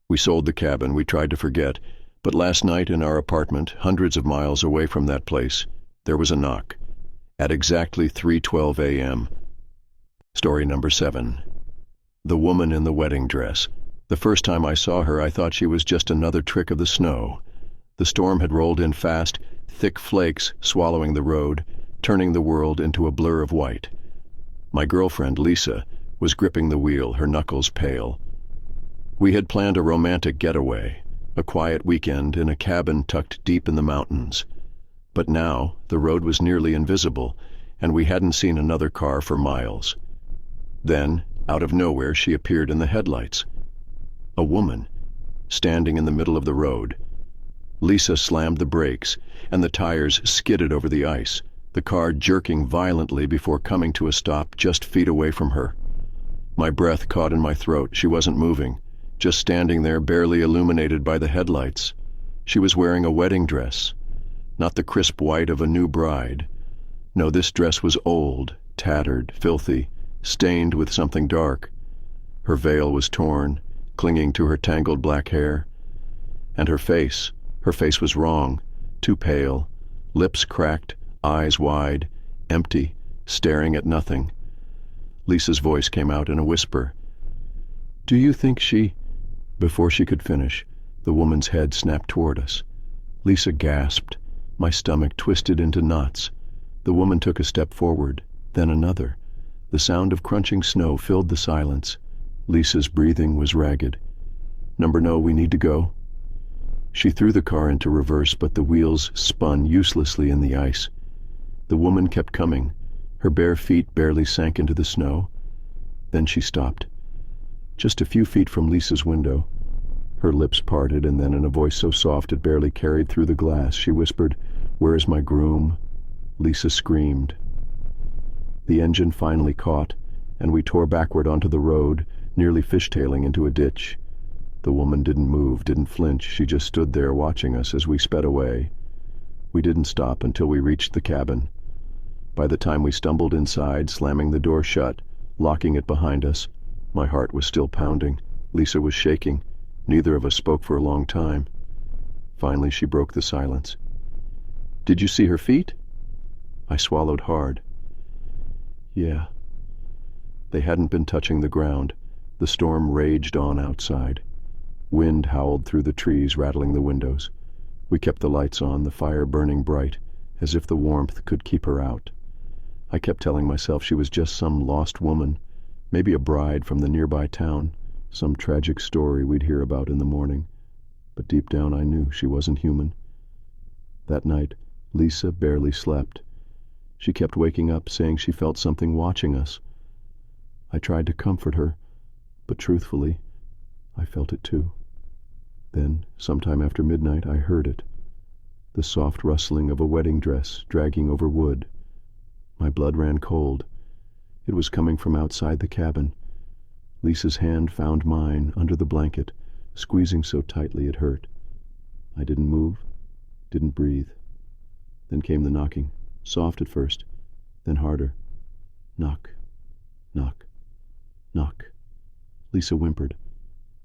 We sold the cabin, we tried to forget, but last night in our apartment, hundreds of miles away from that place, there was a knock, at exactly 3:12 a.m. Story number 7. The Woman in the Wedding Dress. The first time I saw her, I thought she was just another trick of the snow. The storm had rolled in fast, thick flakes swallowing the road, turning the world into a blur of white. My girlfriend, Lisa, was gripping the wheel, her knuckles pale. We had planned a romantic getaway, a quiet weekend in a cabin tucked deep in the mountains. But now the road was nearly invisible, and we hadn't seen another car for miles. Then, out of nowhere, she appeared in the headlights. A woman, standing in the middle of the road. Lisa slammed the brakes, and the tires skidded over the ice, the car jerking violently before coming to a stop just feet away from her. My breath caught in my throat. She wasn't moving, just standing there barely illuminated by the headlights. She was wearing a wedding dress, not the crisp white of a new bride. No, this dress was old, tattered, filthy, stained with something dark. Her veil was torn, clinging to her tangled black hair. And her face was wrong, too pale, lips cracked, eyes wide, empty, staring at nothing. Lisa's voice came out in a whisper. "Do you think she—" Before she could finish, the woman's head snapped toward us. Lisa gasped. My stomach twisted into knots. The woman took a step forward, then another. The sound of crunching snow filled the silence. Lisa's breathing was ragged. "Number no, we need to go." She threw the car into reverse, but the wheels spun uselessly in the ice. The woman kept coming. Her bare feet barely sank into the snow. Then she stopped, just a few feet from Lisa's window. Her lips parted, and then in a voice so soft it barely carried through the glass, she whispered, "Where is my groom?" Lisa screamed. The engine finally caught, and we tore backward onto the road, nearly fishtailing into a ditch. The woman didn't move, didn't flinch. She just stood there watching us as we sped away. We didn't stop until we reached the cabin. By the time we stumbled inside, slamming the door shut, locking it behind us, my heart was still pounding. Lisa was shaking. Neither of us spoke for a long time. Finally, she broke the silence. "Did you see her feet?" I swallowed hard. Yeah. They hadn't been touching the ground. The storm raged on outside. Wind howled through the trees, rattling the windows. We kept the lights on, the fire burning bright, as if the warmth could keep her out. I kept telling myself she was just some lost woman, maybe a bride from the nearby town, some tragic story we'd hear about in the morning. But deep down I knew she wasn't human. That night, Lisa barely slept. She kept waking up, saying she felt something watching us. I tried to comfort her, but truthfully, I felt it too. Then, sometime after midnight, I heard it. The soft rustling of a wedding dress dragging over wood. My blood ran cold. It was coming from outside the cabin. Lisa's hand found mine under the blanket, squeezing so tightly it hurt. I didn't move, didn't breathe. Then came the knocking, soft at first, then harder. Knock, knock, knock. Lisa whimpered.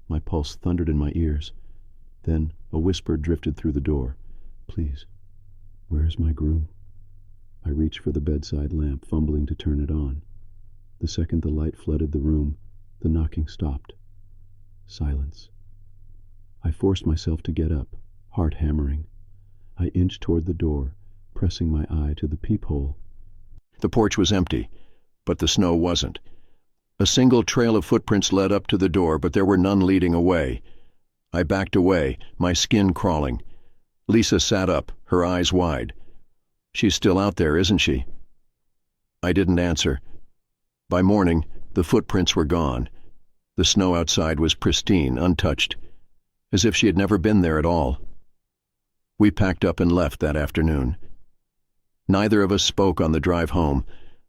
My pulse thundered in my ears. Then a whisper drifted through the door. "Please, where's my groom?" I reached for the bedside lamp, fumbling to turn it on. The second the light flooded the room, the knocking stopped. Silence. I forced myself to get up, heart hammering. I inched toward the door, pressing my eye to the peephole. The porch was empty, but the snow wasn't. A single trail of footprints led up to the door, but there were none leading away. I backed away, my skin crawling. Lisa sat up, her eyes wide. "She's still out there, isn't she?" I didn't answer. By morning, the footprints were gone. The snow outside was pristine, untouched, as if she had never been there at all. We packed up and left that afternoon. Neither of us spoke on the drive home,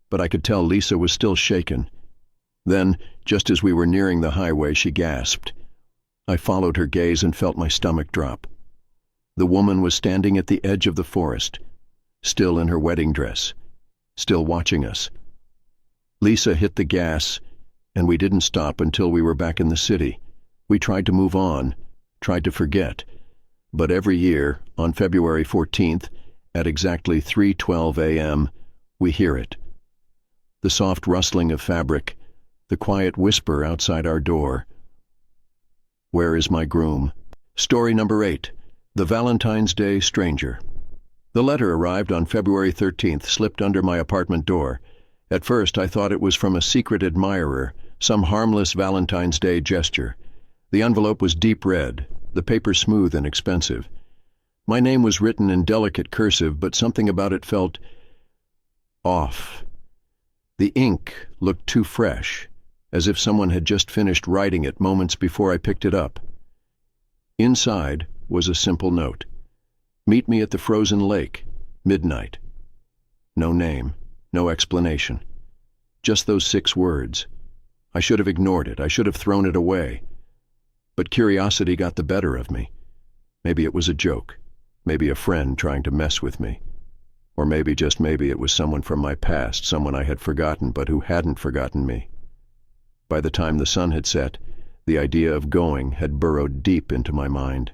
but I could tell Lisa was still shaken. Then, just as we were nearing the highway, she gasped. I followed her gaze and felt my stomach drop. The woman was standing at the edge of the forest, still in her wedding dress, still watching us. Lisa hit the gas, and we didn't stop until we were back in the city. We tried to move on, tried to forget. But every year, on February 14th, at exactly 3:12 a.m., we hear it. The soft rustling of fabric, the quiet whisper outside our door. Where is my groom? Story number 8. The Valentine's Day Stranger. The letter arrived on February 13th, slipped under my apartment door. At first I thought it was from a secret admirer, some harmless Valentine's Day gesture. The envelope was deep red, the paper smooth and expensive. My name was written in delicate cursive, but something about it felt off. The ink looked too fresh, as if someone had just finished writing it moments before I picked it up. Inside was a simple note. Meet me at the frozen lake, midnight. No name, no explanation. Just those 6 words. I should have ignored it. I should have thrown it away. But curiosity got the better of me. Maybe it was a joke. Maybe a friend trying to mess with me. Or maybe, just maybe, it was someone from my past, someone I had forgotten but who hadn't forgotten me. By the time the sun had set, the idea of going had burrowed deep into my mind.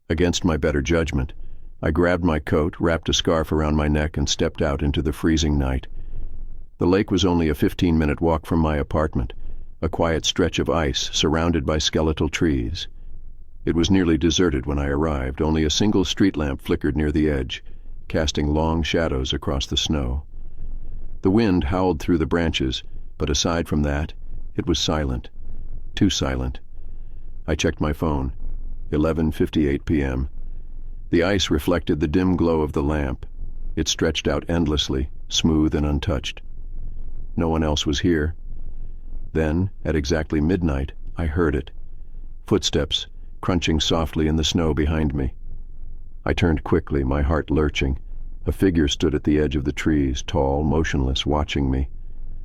Against my better judgment, I grabbed my coat, wrapped a scarf around my neck, and stepped out into the freezing night. The lake was only a 15-minute walk from my apartment, a quiet stretch of ice surrounded by skeletal trees. It was nearly deserted when I arrived. Only a single street lamp flickered near the edge, casting long shadows across the snow. The wind howled through the branches, but aside from that, it was silent. Too silent. I checked my phone. 11:58 p.m. The ice reflected the dim glow of the lamp. It stretched out endlessly, smooth and untouched. No one else was here. Then, at exactly midnight, I heard it. Footsteps, crunching softly in the snow behind me. I turned quickly, my heart lurching. A figure stood at the edge of the trees, tall, motionless, watching me.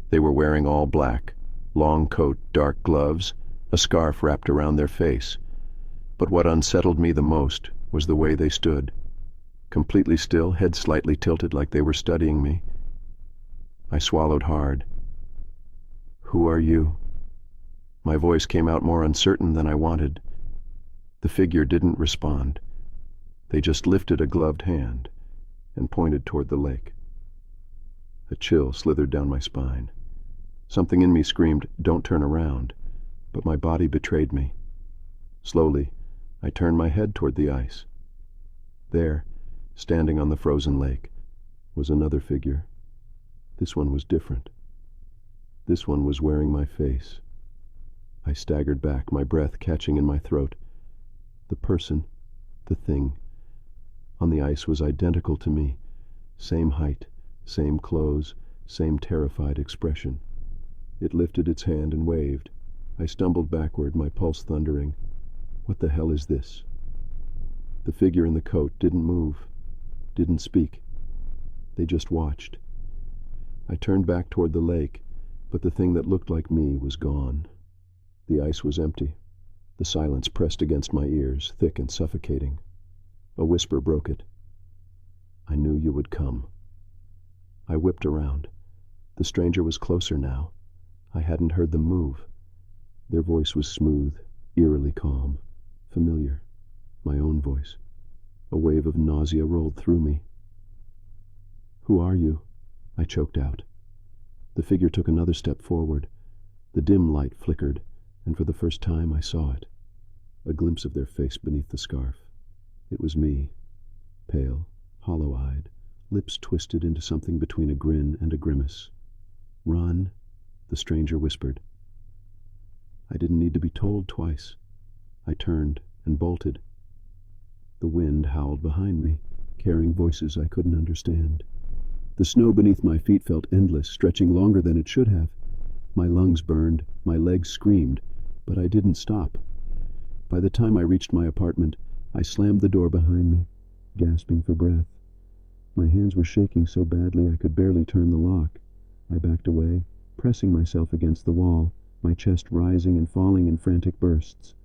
They were wearing all black, long coat, dark gloves, a scarf wrapped around their face. But what unsettled me the most was the way they stood. Completely still, head slightly tilted like they were studying me. I swallowed hard. "Who are you?" My voice came out more uncertain than I wanted. The figure didn't respond. They just lifted a gloved hand and pointed toward the lake. A chill slithered down my spine. Something in me screamed, "Don't turn around," but my body betrayed me. Slowly, I turned my head toward the ice. There, standing on the frozen lake, was another figure. This one was different. This one was wearing my face. I staggered back, my breath catching in my throat. The person, the thing, on the ice was identical to me. Same height, same clothes, same terrified expression. It lifted its hand and waved. I stumbled backward, my pulse thundering. What the hell is this? The figure in the coat didn't move, didn't speak. They just watched. I turned back toward the lake, but the thing that looked like me was gone. The ice was empty. The silence pressed against my ears, thick and suffocating. A whisper broke it. "I knew you would come." I whipped around. The stranger was closer now. I hadn't heard them move. Their voice was smooth, eerily calm, familiar. My own voice. A wave of nausea rolled through me. "Who are you?" I choked out. The figure took another step forward. The dim light flickered, and for the first time I saw it. A glimpse of their face beneath the scarf. It was me, pale, hollow-eyed, lips twisted into something between a grin and a grimace. "Run," the stranger whispered. I didn't need to be told twice. I turned and bolted. The wind howled behind me, carrying voices I couldn't understand. The snow beneath my feet felt endless, stretching longer than it should have. My lungs burned, my legs screamed, but I didn't stop. By the time I reached my apartment, I slammed the door behind me, gasping for breath. My hands were shaking so badly I could barely turn the lock. I backed away, pressing myself against the wall, my chest rising and falling in frantic bursts.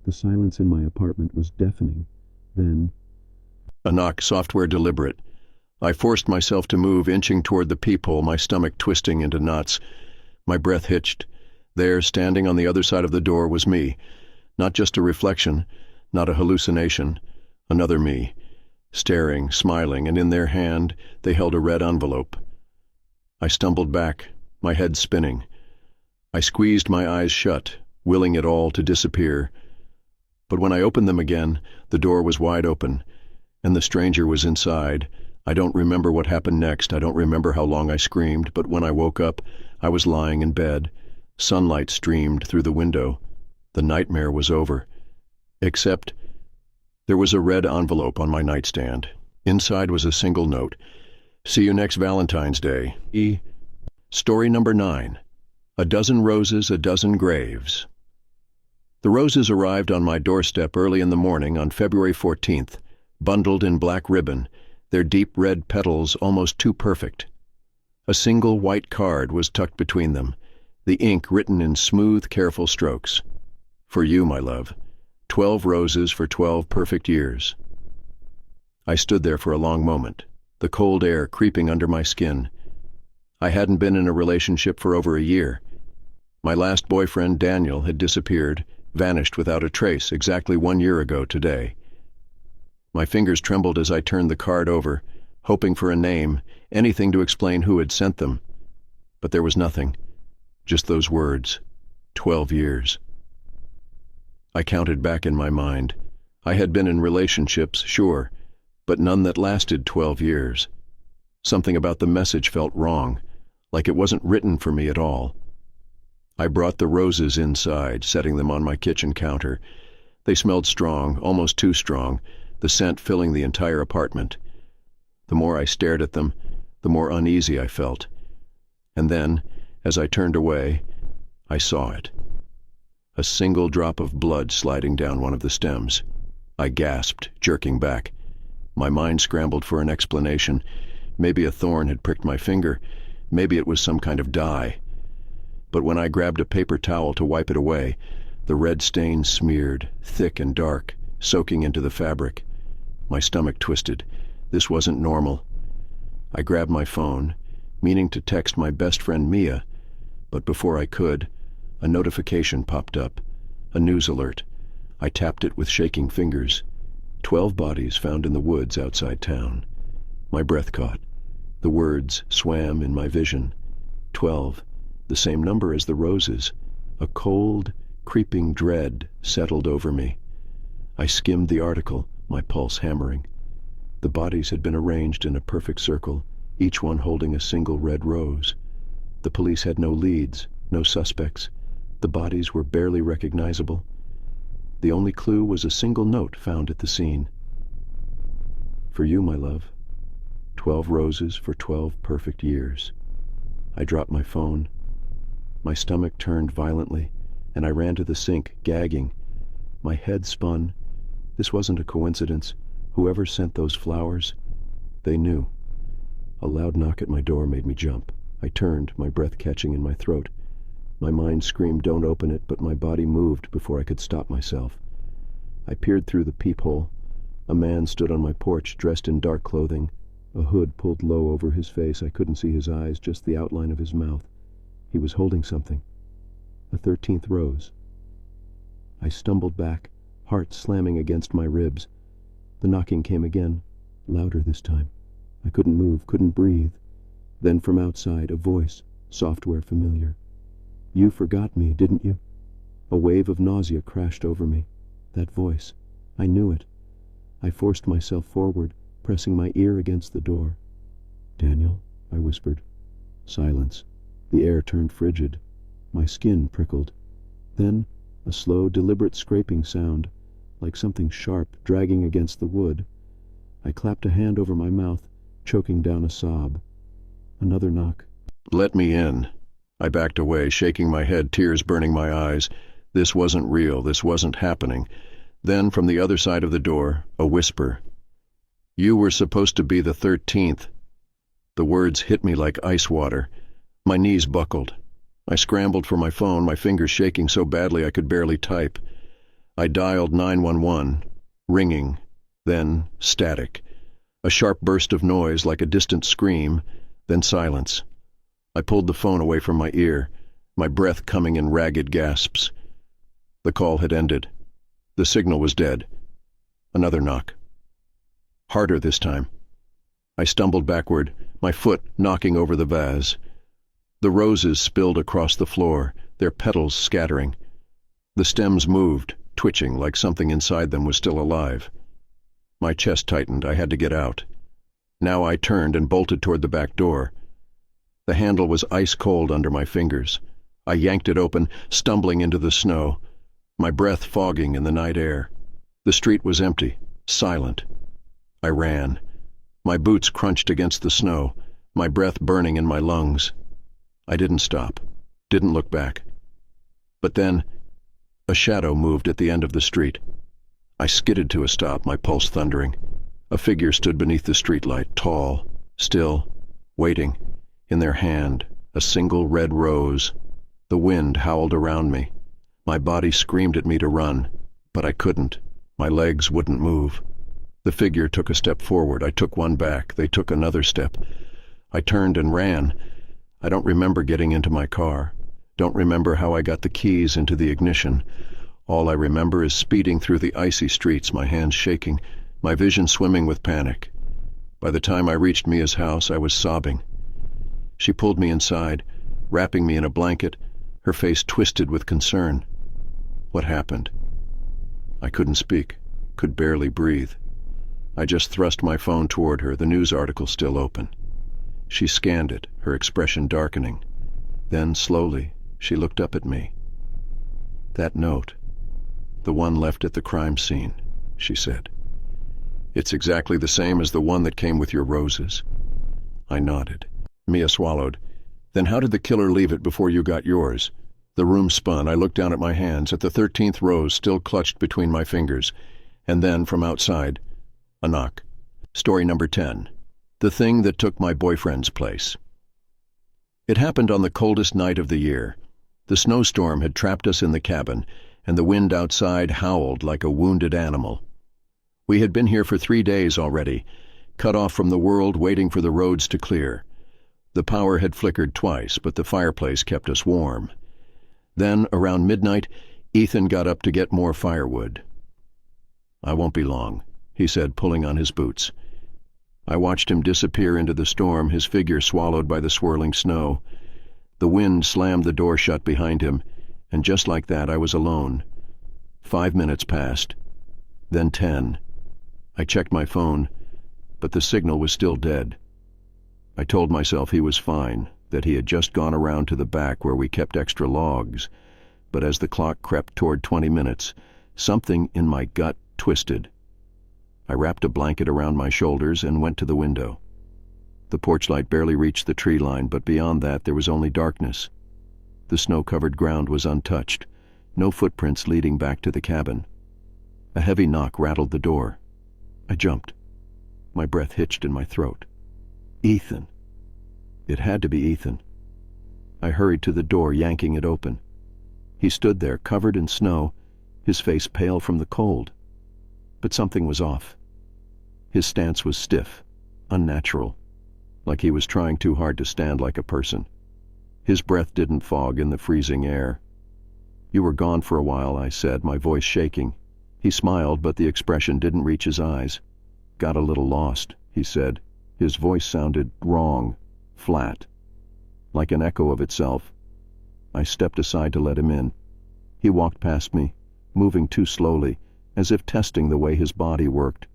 The silence in my apartment was deafening. Then, a knock, software deliberate. I forced myself to move, inching toward the peephole, my stomach twisting into knots. My breath hitched. There, standing on the other side of the door, was me. Not just a reflection, not a hallucination. Another me. Staring, smiling, and in their hand they held a red envelope. I stumbled back, my head spinning. I squeezed my eyes shut, willing it all to disappear. But when I opened them again, the door was wide open, and the stranger was inside. I don't remember what happened next. I don't remember how long I screamed, but when I woke up, I was lying in bed. Sunlight streamed through the window. The nightmare was over. Except there was a red envelope on my nightstand. Inside was a single note. See you next Valentine's Day. Story number 9. A dozen roses, a dozen graves. The roses arrived on my doorstep early in the morning on February 14th, bundled in black ribbon, their deep red petals almost too perfect. A single white card was tucked between them, the ink written in smooth, careful strokes. For you, my love. 12 roses for 12 perfect years. I stood there for a long moment, the cold air creeping under my skin. I hadn't been in a relationship for over a year. My last boyfriend, Daniel, had disappeared, vanished without a trace exactly 1 year ago today. My fingers trembled as I turned the card over, hoping for a name, anything to explain who had sent them. But there was nothing, just those words, 12 years. I counted back in my mind. I had been in relationships, sure, but none that lasted 12 years. Something about the message felt wrong, like it wasn't written for me at all. I brought the roses inside, setting them on my kitchen counter. They smelled strong, almost too strong, the scent filling the entire apartment. The more I stared at them, the more uneasy I felt. And then, as I turned away, I saw it. A single drop of blood sliding down one of the stems. I gasped, jerking back. My mind scrambled for an explanation. Maybe a thorn had pricked my finger. Maybe it was some kind of dye. But when I grabbed a paper towel to wipe it away, the red stain smeared, thick and dark, soaking into the fabric. My stomach twisted. This wasn't normal. I grabbed my phone, meaning to text my best friend Mia, but before I could, a notification popped up, a news alert. I tapped it with shaking fingers. 12 bodies found in the woods outside town. My breath caught. The words swam in my vision. 12, the same number as the roses. A cold, creeping dread settled over me. I skimmed the article, my pulse hammering. The bodies had been arranged in a perfect circle, each one holding a single red rose. The police had no leads, no suspects. The bodies were barely recognizable. The only clue was a single note found at the scene. For you, my love. 12 roses for 12 perfect years. I dropped my phone. My stomach turned violently, and I ran to the sink, gagging. My head spun. This wasn't a coincidence. Whoever sent those flowers, they knew. A loud knock at my door made me jump. I turned, my breath catching in my throat. My mind screamed, "Don't open it," but my body moved before I could stop myself. I peered through the peephole. A man stood on my porch, dressed in dark clothing, a hood pulled low over his face. I couldn't see his eyes, just the outline of his mouth. He was holding something. A 13th rose. I stumbled back, heart slamming against my ribs. The knocking came again, louder this time. I couldn't move, couldn't breathe. Then from outside, a voice, software familiar. "You forgot me, didn't you?" A wave of nausea crashed over me. That voice. I knew it. I forced myself forward, pressing my ear against the door. "Daniel," I whispered. Silence. The air turned frigid. My skin prickled. Then a slow, deliberate scraping sound, like something sharp dragging against the wood. I clapped a hand over my mouth, choking down a sob. Another knock. "Let me in." I backed away, shaking my head, tears burning my eyes. This wasn't real. This wasn't happening. Then, from the other side of the door, a whisper. "You were supposed to be the 13th. The words hit me like ice water. My knees buckled. I scrambled for my phone, my fingers shaking so badly I could barely type. I dialed 911, ringing, then static. A sharp burst of noise like a distant scream, then silence. I pulled the phone away from my ear, my breath coming in ragged gasps. The call had ended. The signal was dead. Another knock. Harder this time. I stumbled backward, my foot knocking over the vase. The roses spilled across the floor, their petals scattering. The stems moved, twitching like something inside them was still alive. My chest tightened. I had to get out. Now I turned and bolted toward the back door. The handle was ice cold under my fingers. I yanked it open, stumbling into the snow, my breath fogging in the night air. The street was empty, silent. I ran. My boots crunched against the snow, my breath burning in my lungs. I didn't stop, didn't look back. But then, a shadow moved at the end of the street. I skidded to a stop, my pulse thundering. A figure stood beneath the streetlight, tall, still, waiting. In their hand, a single red rose. The wind howled around me. My body screamed at me to run, but I couldn't. My legs wouldn't move. The figure took a step forward. I took one back. They took another step. I turned and ran. I don't remember getting into my car. Don't remember how I got the keys into the ignition. All I remember is speeding through the icy streets, my hands shaking, my vision swimming with panic. By the time I reached Mia's house, I was sobbing. She pulled me inside, wrapping me in a blanket, her face twisted with concern. What happened? I couldn't speak, could barely breathe. I just thrust my phone toward her, the news article still open. She scanned it, her expression darkening. Then, slowly, she looked up at me. "That note, the one left at the crime scene," she said. "It's exactly the same as the one that came with your roses." I nodded. Mia swallowed. "Then how did the killer leave it before you got yours?" The room spun. I looked down at my hands, at the 13th rose still clutched between my fingers. And then, from outside, a knock. Story number 10. The thing that took my boyfriend's place. It happened on the coldest night of the year. The snowstorm had trapped us in the cabin, and the wind outside howled like a wounded animal. We had been here for 3 days already, cut off from the world, waiting for the roads to clear. The power had flickered twice, but the fireplace kept us warm. Then, around midnight, Ethan got up to get more firewood. "I won't be long," he said, pulling on his boots. I watched him disappear into the storm, his figure swallowed by the swirling snow. The wind slammed the door shut behind him, and just like that I was alone. 5 minutes passed, then 10. I checked my phone, but the signal was still dead. I told myself he was fine, that he had just gone around to the back where we kept extra logs, but as the clock crept toward 20 minutes, something in my gut twisted. I wrapped a blanket around my shoulders and went to the window. The porch light barely reached the tree line, but beyond that there was only darkness. The snow-covered ground was untouched, no footprints leading back to the cabin. A heavy knock rattled the door. I jumped. My breath hitched in my throat. Ethan. It had to be Ethan. I hurried to the door, yanking it open. He stood there, covered in snow, his face pale from the cold. But something was off. His stance was stiff, unnatural, like he was trying too hard to stand like a person. His breath didn't fog in the freezing air. "You were gone for a while," I said, my voice shaking. He smiled, but the expression didn't reach his eyes. "Got a little lost," he said. His voice sounded wrong, flat, like an echo of itself. I stepped aside to let him in. He walked past me, moving too slowly, as if testing the way his body worked.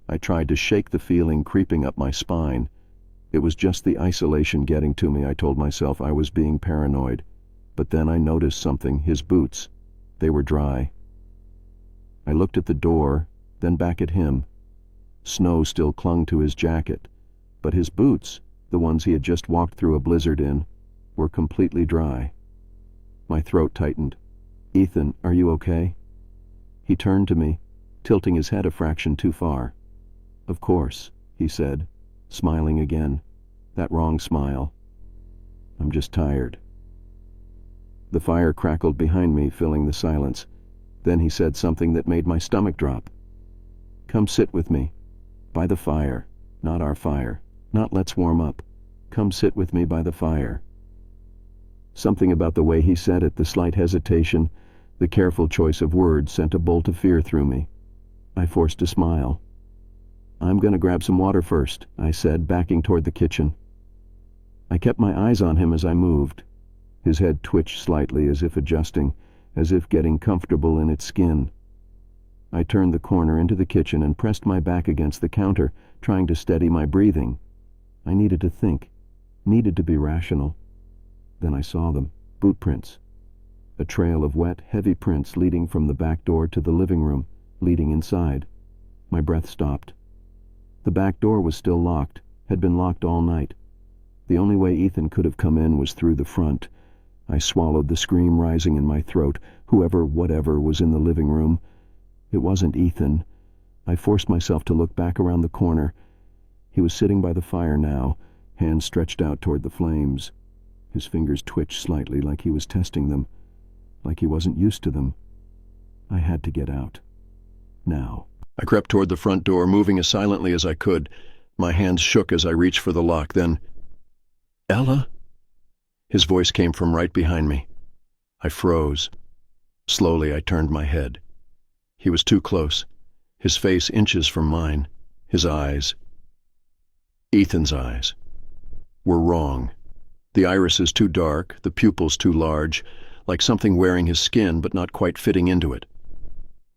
I tried to shake the feeling creeping up my spine. It was just the isolation getting to me. I told myself I was being paranoid. But then I noticed something, his boots. They were dry. I looked at the door, then back at him. Snow still clung to his jacket, but his boots, the ones he had just walked through a blizzard in, were completely dry. My throat tightened. "Ethan, are you okay?" He turned to me, tilting his head a fraction too far. "Of course," he said, smiling again. That wrong smile. "I'm just tired." The fire crackled behind me, filling the silence. Then he said something that made my stomach drop. "Come sit with me. By the fire. Not our fire. Not let's warm up. Come sit with me by the fire." Something about the way he said it, the slight hesitation, the careful choice of words, sent a bolt of fear through me. I forced a smile. "I'm going to grab some water first," I said, backing toward the kitchen. I kept my eyes on him as I moved. His head twitched slightly, as if adjusting, as if getting comfortable in its skin. I turned the corner into the kitchen and pressed my back against the counter, trying to steady my breathing. I needed to think, needed to be rational. Then I saw them, boot prints. A trail of wet, heavy prints leading from the back door to the living room, leading inside. My breath stopped. The back door was still locked, had been locked all night. The only way Ethan could have come in was through the front. I swallowed the scream rising in my throat. Whoever, whatever, was in the living room. It wasn't Ethan. I forced myself to look back around the corner. He was sitting by the fire now, hands stretched out toward the flames. His fingers twitched slightly like he was testing them, like he wasn't used to them. I had to get out. Now. I crept toward the front door, moving as silently as I could. My hands shook as I reached for the lock. Then, "Ella?" His voice came from right behind me. I froze. Slowly I turned my head. He was too close, his face inches from mine, his eyes. Ethan's eyes were wrong. The irises too dark, the pupils too large, like something wearing his skin but not quite fitting into it.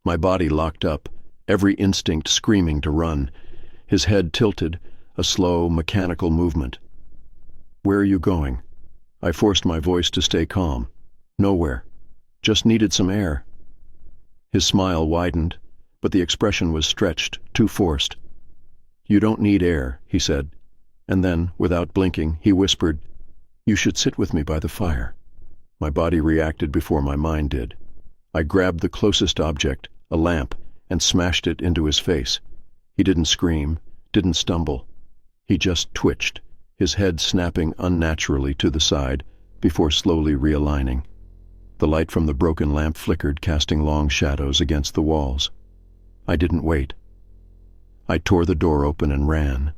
My body locked up, every instinct screaming to run. His head tilted, a slow, mechanical movement. "Where are you going?" I forced my voice to stay calm. "Nowhere. Just needed some air." His smile widened, but the expression was stretched, too forced. "You don't need air," he said. And then, without blinking, he whispered, "You should sit with me by the fire." My body reacted before my mind did. I grabbed the closest object, a lamp, and smashed it into his face. He didn't scream, didn't stumble. He just twitched, his head snapping unnaturally to the side before slowly realigning. The light from the broken lamp flickered, casting long shadows against the walls. I didn't wait. I tore the door open and ran.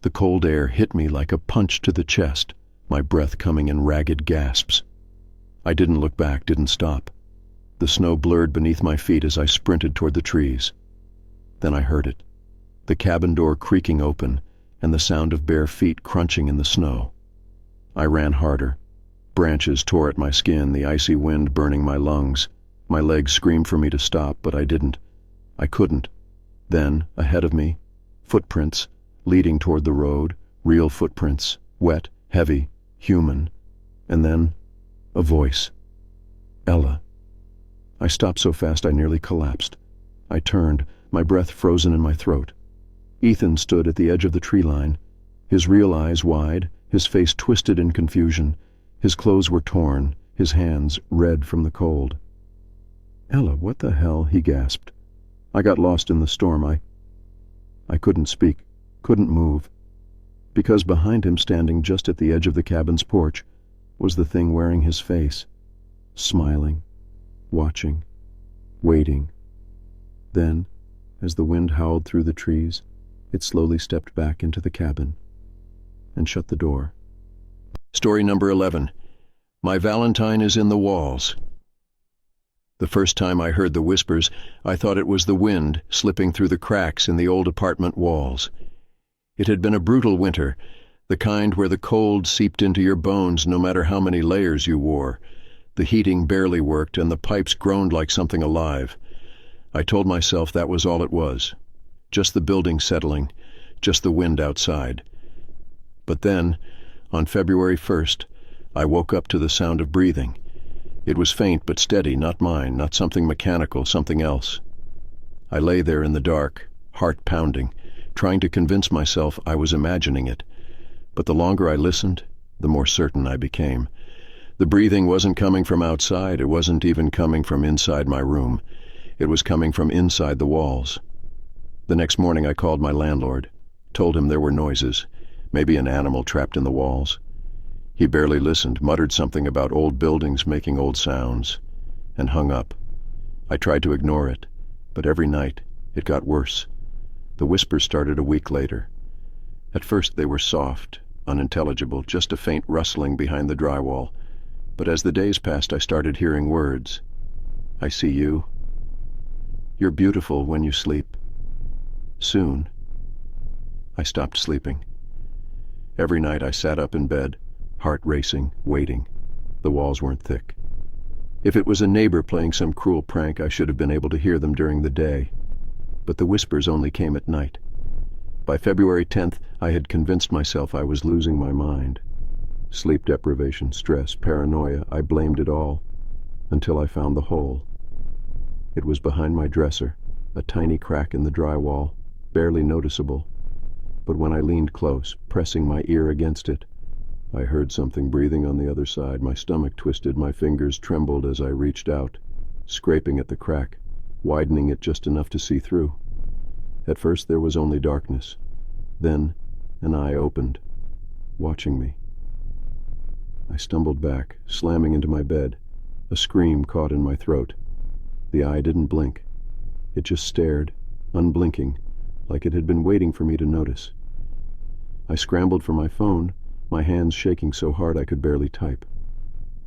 The cold air hit me like a punch to the chest, my breath coming in ragged gasps. I didn't look back, didn't stop. The snow blurred beneath my feet as I sprinted toward the trees. Then I heard it, the cabin door creaking open and the sound of bare feet crunching in the snow. I ran harder. Branches tore at my skin, the icy wind burning my lungs. My legs screamed for me to stop, but I didn't. I couldn't. Then, ahead of me, footprints, leading toward the road, real footprints, wet, heavy, human. And then, a voice. "Ella." I stopped so fast I nearly collapsed. I turned, my breath frozen in my throat. Ethan stood at the edge of the tree line, his real eyes wide, his face twisted in confusion. His clothes were torn, his hands red from the cold. "Ella, what the hell?" he gasped. I got lost in the storm. I couldn't speak, couldn't move, because behind him, standing just at the edge of the cabin's porch, was the thing wearing his face, smiling, watching, waiting. Then, as the wind howled through the trees, it slowly stepped back into the cabin and shut the door. Story number 11. My Valentine is in the walls. The first time I heard the whispers, I thought it was the wind slipping through the cracks in the old apartment walls. It had been a brutal winter, the kind where the cold seeped into your bones no matter how many layers you wore. The heating barely worked, and the pipes groaned like something alive. I told myself that was all it was. Just the building settling, just the wind outside. But then, on February 1st, I woke up to the sound of breathing. It was faint but steady, not mine, not something mechanical, something else. I lay there in the dark, heart pounding, trying to convince myself I was imagining it. But the longer I listened, the more certain I became. The breathing wasn't coming from outside, it wasn't even coming from inside my room. It was coming from inside the walls. The next morning I called my landlord, told him there were noises, maybe an animal trapped in the walls. He barely listened, muttered something about old buildings making old sounds, and hung up. I tried to ignore it, but every night it got worse. The whispers started a week later. At first they were soft, unintelligible, just a faint rustling behind the drywall. But as the days passed, I started hearing words. "I see you. You're beautiful when you sleep. Soon." I stopped sleeping. Every night I sat up in bed, heart racing, waiting. The walls weren't thick. If it was a neighbor playing some cruel prank, I should have been able to hear them during the day. But the whispers only came at night. By February 10th, I had convinced myself I was losing my mind. Sleep deprivation, stress, paranoia, I blamed it all, until I found the hole. It was behind my dresser, a tiny crack in the drywall, barely noticeable. But when I leaned close, pressing my ear against it, I heard something breathing on the other side. My stomach twisted, my fingers trembled as I reached out, scraping at the crack, widening it just enough to see through. At first there was only darkness. Then an eye opened, watching me. I stumbled back, slamming into my bed. A scream caught in my throat. The eye didn't blink. It just stared, unblinking, like it had been waiting for me to notice. I scrambled for my phone, my hands shaking so hard I could barely type.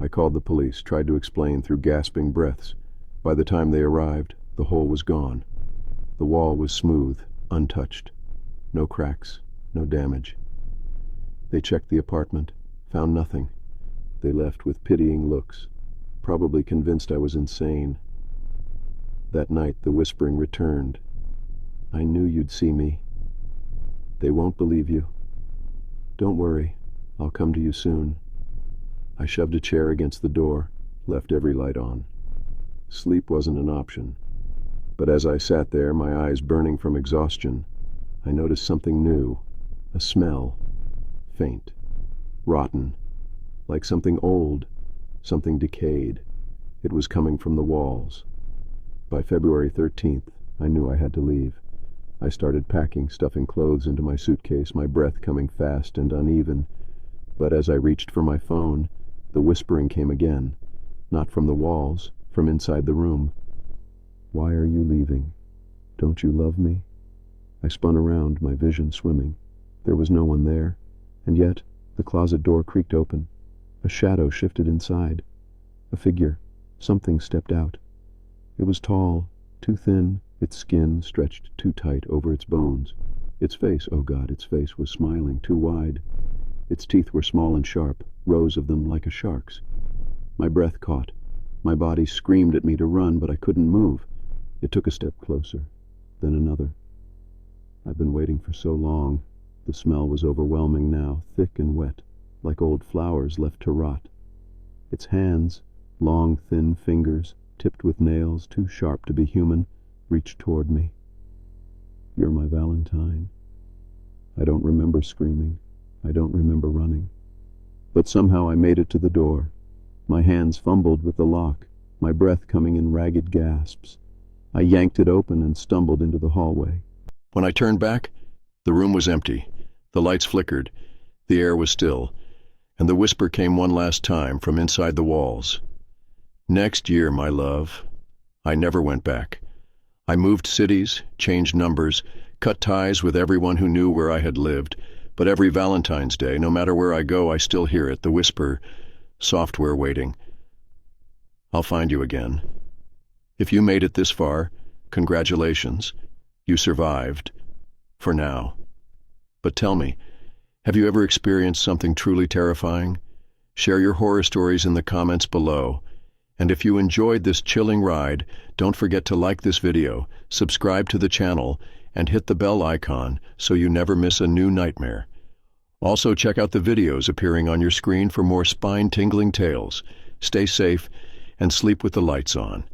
I called the police, tried to explain through gasping breaths. By the time they arrived, the hole was gone. The wall was smooth, untouched. No cracks, no damage. They checked the apartment, found nothing. They left with pitying looks, probably convinced I was insane. That night the whispering returned. I knew you'd see me. They won't believe you. Don't worry, I'll come to you soon. I shoved a chair against the door, left every light on. Sleep wasn't an option. But as I sat there, my eyes burning from exhaustion, I noticed something new, a smell, faint, rotten, like something old, something decayed. It was coming from the walls. By February 13th, I knew I had to leave. I started packing, stuffing clothes into my suitcase, my breath coming fast and uneven. But as I reached for my phone, the whispering came again, not from the walls, from inside the room. Why are you leaving? Don't you love me? I spun around, my vision swimming. There was no one there, and yet the closet door creaked open. A shadow shifted inside. A figure, something stepped out. It was tall, too thin, its skin stretched too tight over its bones. Its face, oh God, its face was smiling, too wide. Its teeth were small and sharp, rows of them like a shark's. My breath caught. My body screamed at me to run, but I couldn't move. It took a step closer, then another. I've been waiting for so long. The smell was overwhelming now, thick and wet, like old flowers left to rot. Its hands, long, thin fingers, tipped with nails too sharp to be human, reached toward me. You're my Valentine. I don't remember screaming. I don't remember running. But somehow I made it to the door. My hands fumbled with the lock, my breath coming in ragged gasps. I yanked it open and stumbled into the hallway. When I turned back, the room was empty. The lights flickered. The air was still. And the whisper came one last time from inside the walls. Next year, my love. I never went back. I moved cities, changed numbers, cut ties with everyone who knew where I had lived, but every Valentine's Day, no matter where I go, I still hear it, the whisper, software waiting. I'll find you again. If you made it this far, congratulations. You survived. For now. But tell me, have you ever experienced something truly terrifying? Share your horror stories in the comments below. And if you enjoyed this chilling ride, don't forget to like this video, subscribe to the channel, and hit the bell icon so you never miss a new nightmare. Also check out the videos appearing on your screen for more spine-tingling tales. Stay safe and sleep with the lights on.